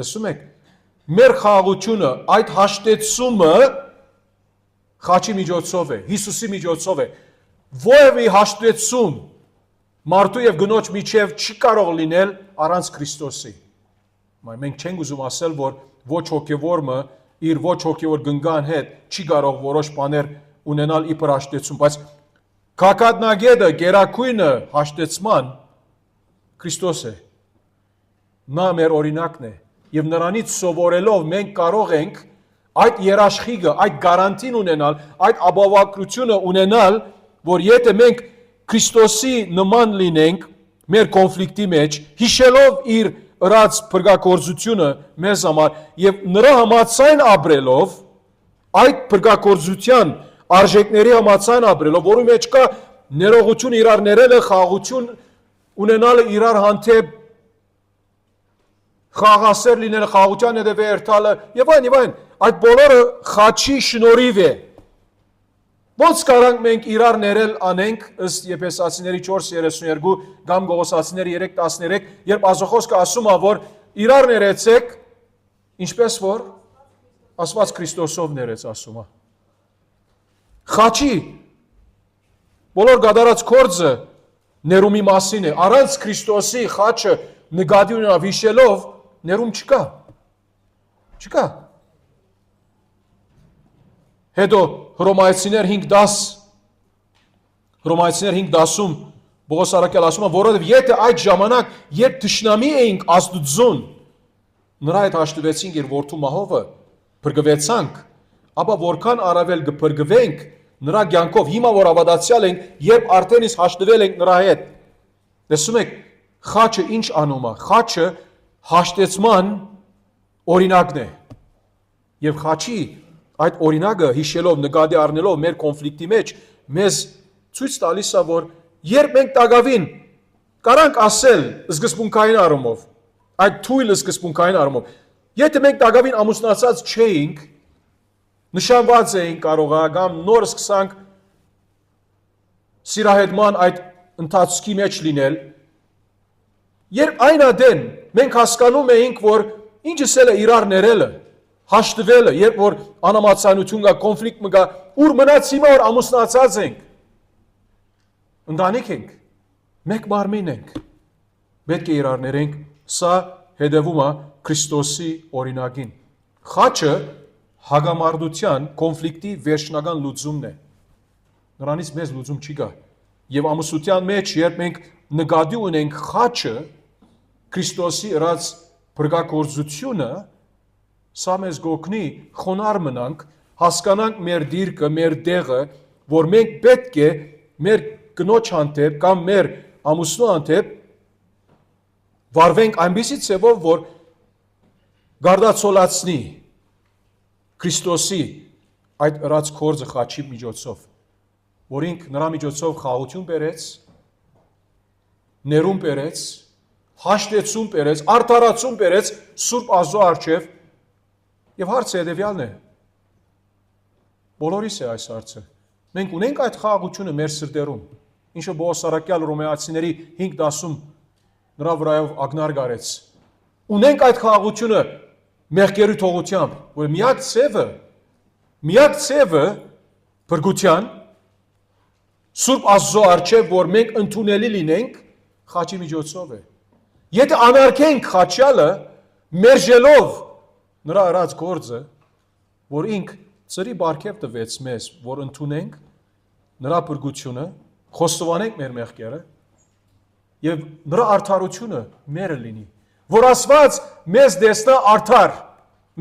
A: Լսում եք, մեր խաղաղությունը, այդ հաշտեցումը խաչի միջոցով է, Հիսուսի միջոցով է։ Որևէ հաշտեցում մարդու եւ գնոջ միջև չի կարող լինել առանց Քրիստոսի։ Մենք չենք ուզում ասել, որ ոչ հոգևորը իր ոչ հոգևոր գնգան հետ չի կարող որոշ բաներ ունենալ իբր հաշտեցում, բայց կակատնագետը, գերակույնը հաշտեցման Քրիստոս է։ Նա մեր օրինակն է եւ նրանից սովորելով մենք կարող ենք այդ երաշխիքը, այդ գարանտին ունենալ, այդ ապավակրությունը ունենալ, որ եթե մենք Քրիստոսի նման լինենք մեր կոնֆլիկտի մեջ, հիշելով իր ըրած փրկագործությունը մեզ համար եւ նրա համաձայն ապրելով, այդ փրկագործության արժեքների համաձայն ապրելով, որի մեջ կա ներողություն իրար ներելը, խաղաղություն ունենալը իրար հանդեպ, խաղաղասեր լինելը, խաղաղության հետևե երթալը եւ այլն, այդ բոլորը խաչի շնորհիվ է։ Ոնց կարանք մենք իրար ներել անենք ըստ Եփեսացիների 4:32 կամ Գողոսացիների 3:13, երբ Աստվածքը ասում է, որ իրար ներեցեք, ինչպես որ Աստված Քրիստոսով ներեց ասում է։ Խաչի բոլոր գադարած կորձը ներումի մասին է, առանց Քրիստոսի խաչը նկատի ունենալով հիշելով ներում չկա։ Չկա։ Հետո Հռոմայացիներ 5:10-ում Պողոս առաքյալ ասում է, որովհետև եթե այդ ժամանակ, երբ թշնամի էինք Աստծուն, նրա հետ հաշտվեցինք իր որդու մահովը, փրկվեցանք, ապա որքան առավել կփրկվենք նրա կյանքով, հիմա որ ավադացյալ ենք, երբ արդեն իսկ հաշտվել ենք նրա հետ։ Տեսնում եք, խաչը ինչ անում է։ Խաչը հաշտեցման օրինակն է։ Եվ խաչի այդ օրինակը հիշելով, նկատի առնելով մեր կոնֆլիկտի մեջ, մեզ ցույց տալիս է, որ երբ մենք տագավին կարանք ասել սկզբունքային առումով, այդ թույլ սկզբունքային առումով, եթե մենք տագավին ամուսնացած չէինք, նշանված էինք կարող կամ նոր սկսանք սիրահետման այդ ընթացքի մեջ լինել, երբ այն ադեն մենք հասկանում էինք, որ ինչս էլ է իրար ներելը, հաշտվելը, երբ որ անամացանություն կա, կոնֆլիկտ կա, ուր մնաց հիմա որ ամուսնացած ենք, ընտանիք ենք, մեկ մարմին ենք, պետք է իրար ներենք, սա հետևում է Քրիստոսի օրինակին։ Խաչը հագամարտության, կոնֆլիկտի վերջնական լուծումն է։ Նրանից մեզ լուծում չի գա։ Եվ ամուսնության մեջ, երբ մենք նկատի ունենք խաչը, Քրիստոսի ըրած փրկագործությունը, սա մեզ գօգնի խոնարհ մնանք, հասկանանք մեր դիրքը, մեր տեղը, որ մենք պետք է մեր կնոջ հանդեպ կամ մեր ամուսնու հանդեպ վարվենք այնպիսի ձևով, որ գարդացոլացնի Քրիստոսի այդ ըրած գործը խաչի միջոցով, որ ինք նրա միջոցով խաղաղություն բերեց, ներում բերեց, հաշտեցում բերեց, արդարացում բերեց Սուրբ Աստծո առջև, եւ հարցը հետեւյալն է. բոլորիս է այս հարցը։ Մենք ունենք այդ խաղաղությունը մեր սրտերում, ինչը Պողոս Սարաքյալ Հռոմեացիների 5:10 նրա վրայով ակնարկ արեց։ Ունենք այդ խաղաղությունը մեղքերի թողությամբ, որ միակ ցևը փրկության Սուրբ Աստծո առջև, որ մենք ընդունելի լինենք, խաչի միջոցով է։ Եթե անարգենք խաչյալը, մերժելով նրա ըրած գործը, որ ինք ծրի բարգև տվեց մեզ, որ ընդունենք նրա փրկությունը, խոստովանենք մեր մեղքերը եւ նրա արդարությունը մերը լինի, որ Աստված մեզ դեսնա արդար,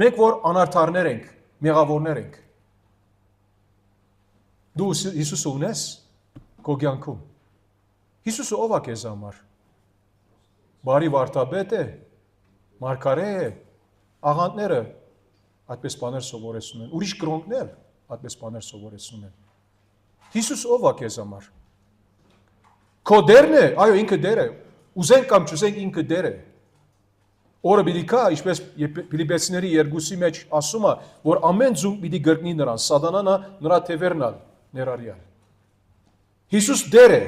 A: մենք որ անարդարներ ենք, մեղավորներ ենք։ Դու Հիսուսը ունես քո կյանքում։ Հիսուսը ով է քեզ համար։ Բարի վարդապետ է, մարգարե է, աղանդները այդպես բաներ սովորեցնում են, ուրիշ կրոնքներ այդպես բաներ սովորեցնում են։ Հիսուս ով է քեզ համար։ Քո դերն է, այո, ինքը դեր է։ Ուզենք կամ չուզենք ինքը դեր է։ Օրը պիտի կա, ինչպես Ֆիլիպպեցիների 2-ի մեջ ասում է, որ ամեն ձուն պիտի գրկնի նրան, սատանան նրա թևերն ալ ներառյալ։ Հիսուս դեր է։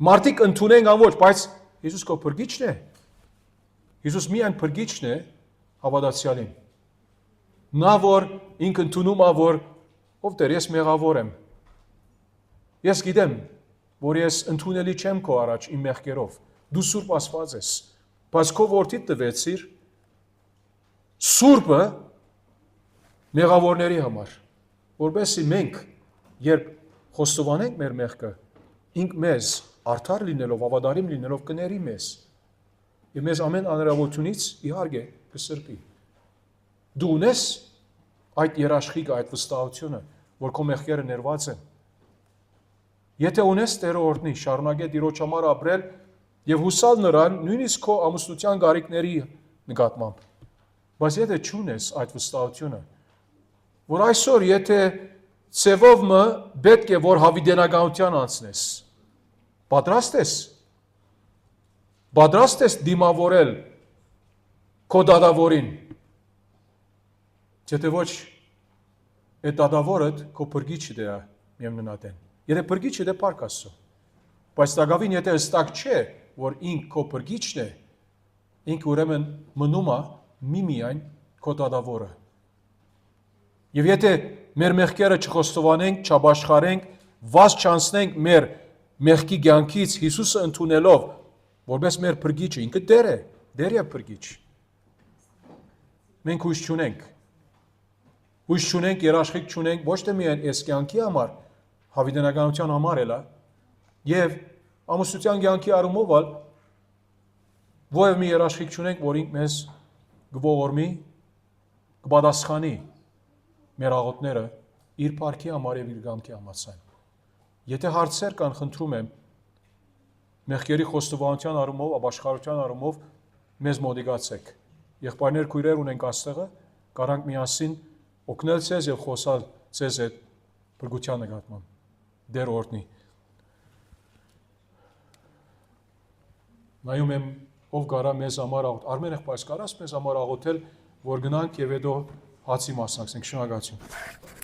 A: Մարդիկ ընդունեն կամ ոչ, բայց Հիսուս քո փրկիչն է։ Հիսուս միայն փրկիչն է հավատացյալին։ Նա որ ինքը ընդունում է, որ ով Տեր, ես մեղավոր եմ։ Ես գիտեմ, որ ես ընդունելի չեմ քո առաջ իմ մեղքերով։ Դու Սուրբ Աստված ես, բայց քո որդիդ տվեցիր Սուրբը մեղավորների համար, որովհետեւ մենք երբ խոստովանենք մեր մեղքը, ինք մեզ արդար լինելով, ավադարիմ լինելով կների մեզ։ Եվ մեզ ամեն անհրաժեշտությունից իհարկե կսրբի։ Դու ունես այդ երաշխիքը, այդ վստահությունը, որ քո մեղքերը ներված են։ Եթե ունես Տերը օրհնի, շարունակե Տիրոջ համար ապրել եւ հուսալ նրան նույնիսկ քո ամուսնության գարիկների նկատմամբ։ Բայց եթե չունես այդ վստահությունը, որ այսօր եթե ցևով մը պետք է որ հավիտենականության անցնես, պատրաստ ես դիմավորել քո դատավորին, եթե ոչ այդ դատավորդ քո փրկիչը դրա միևնույն են։ Եթե փրկիչը դե Փառք Աստծո, բայց դակավին եթե հստակ չէ, որ ինք քո փրկիչն է, ինք ուրեմն մնում է միմիայն քո դատավորը։ Եվ եթե մեր մեղքերը չխոստովանենք, չաշխարենք, վազ չանցնենք մեր մեղքի կյանքից Հիսուսը ընդունելով, որպես մեր փրկիչը, ինքը դեր է փրկիչ։ Մենք հույս չունենք։ Հույս չունենք, երաշխիք չունենք, ոչ թե միայն այս կյանքի համար, հավիտենականության համար էլա, եւ ամուսնության կյանքի առումով ալ ովև մի երաշխիք չունենք, որ ինք մեզ գողորմի, կպատասխանի մեր աղոթները իր փառքի համար եւ իր գամքի համար ցան։ Եթե հարցեր կան, խնդրում եմ մեղքերի խոստովանության առումով, ապաշխարության առումով մեզ մոտիկացեք։ Եղբայրներ, քույրեր ունենք աստեղը, կարանք միասին օգնել ցեզ եւ խոսալ ցեզ այդ բրգության նկատմամբ։ Դեր օրհնի։ Նայում եմ ով կարա մեզ համար աղոթ։ Արմեն եղբայր, կարաս մեզ համար աղոթել, որ գնանք եւ հետո հացի մասնակցենք։ Շնորհակալություն։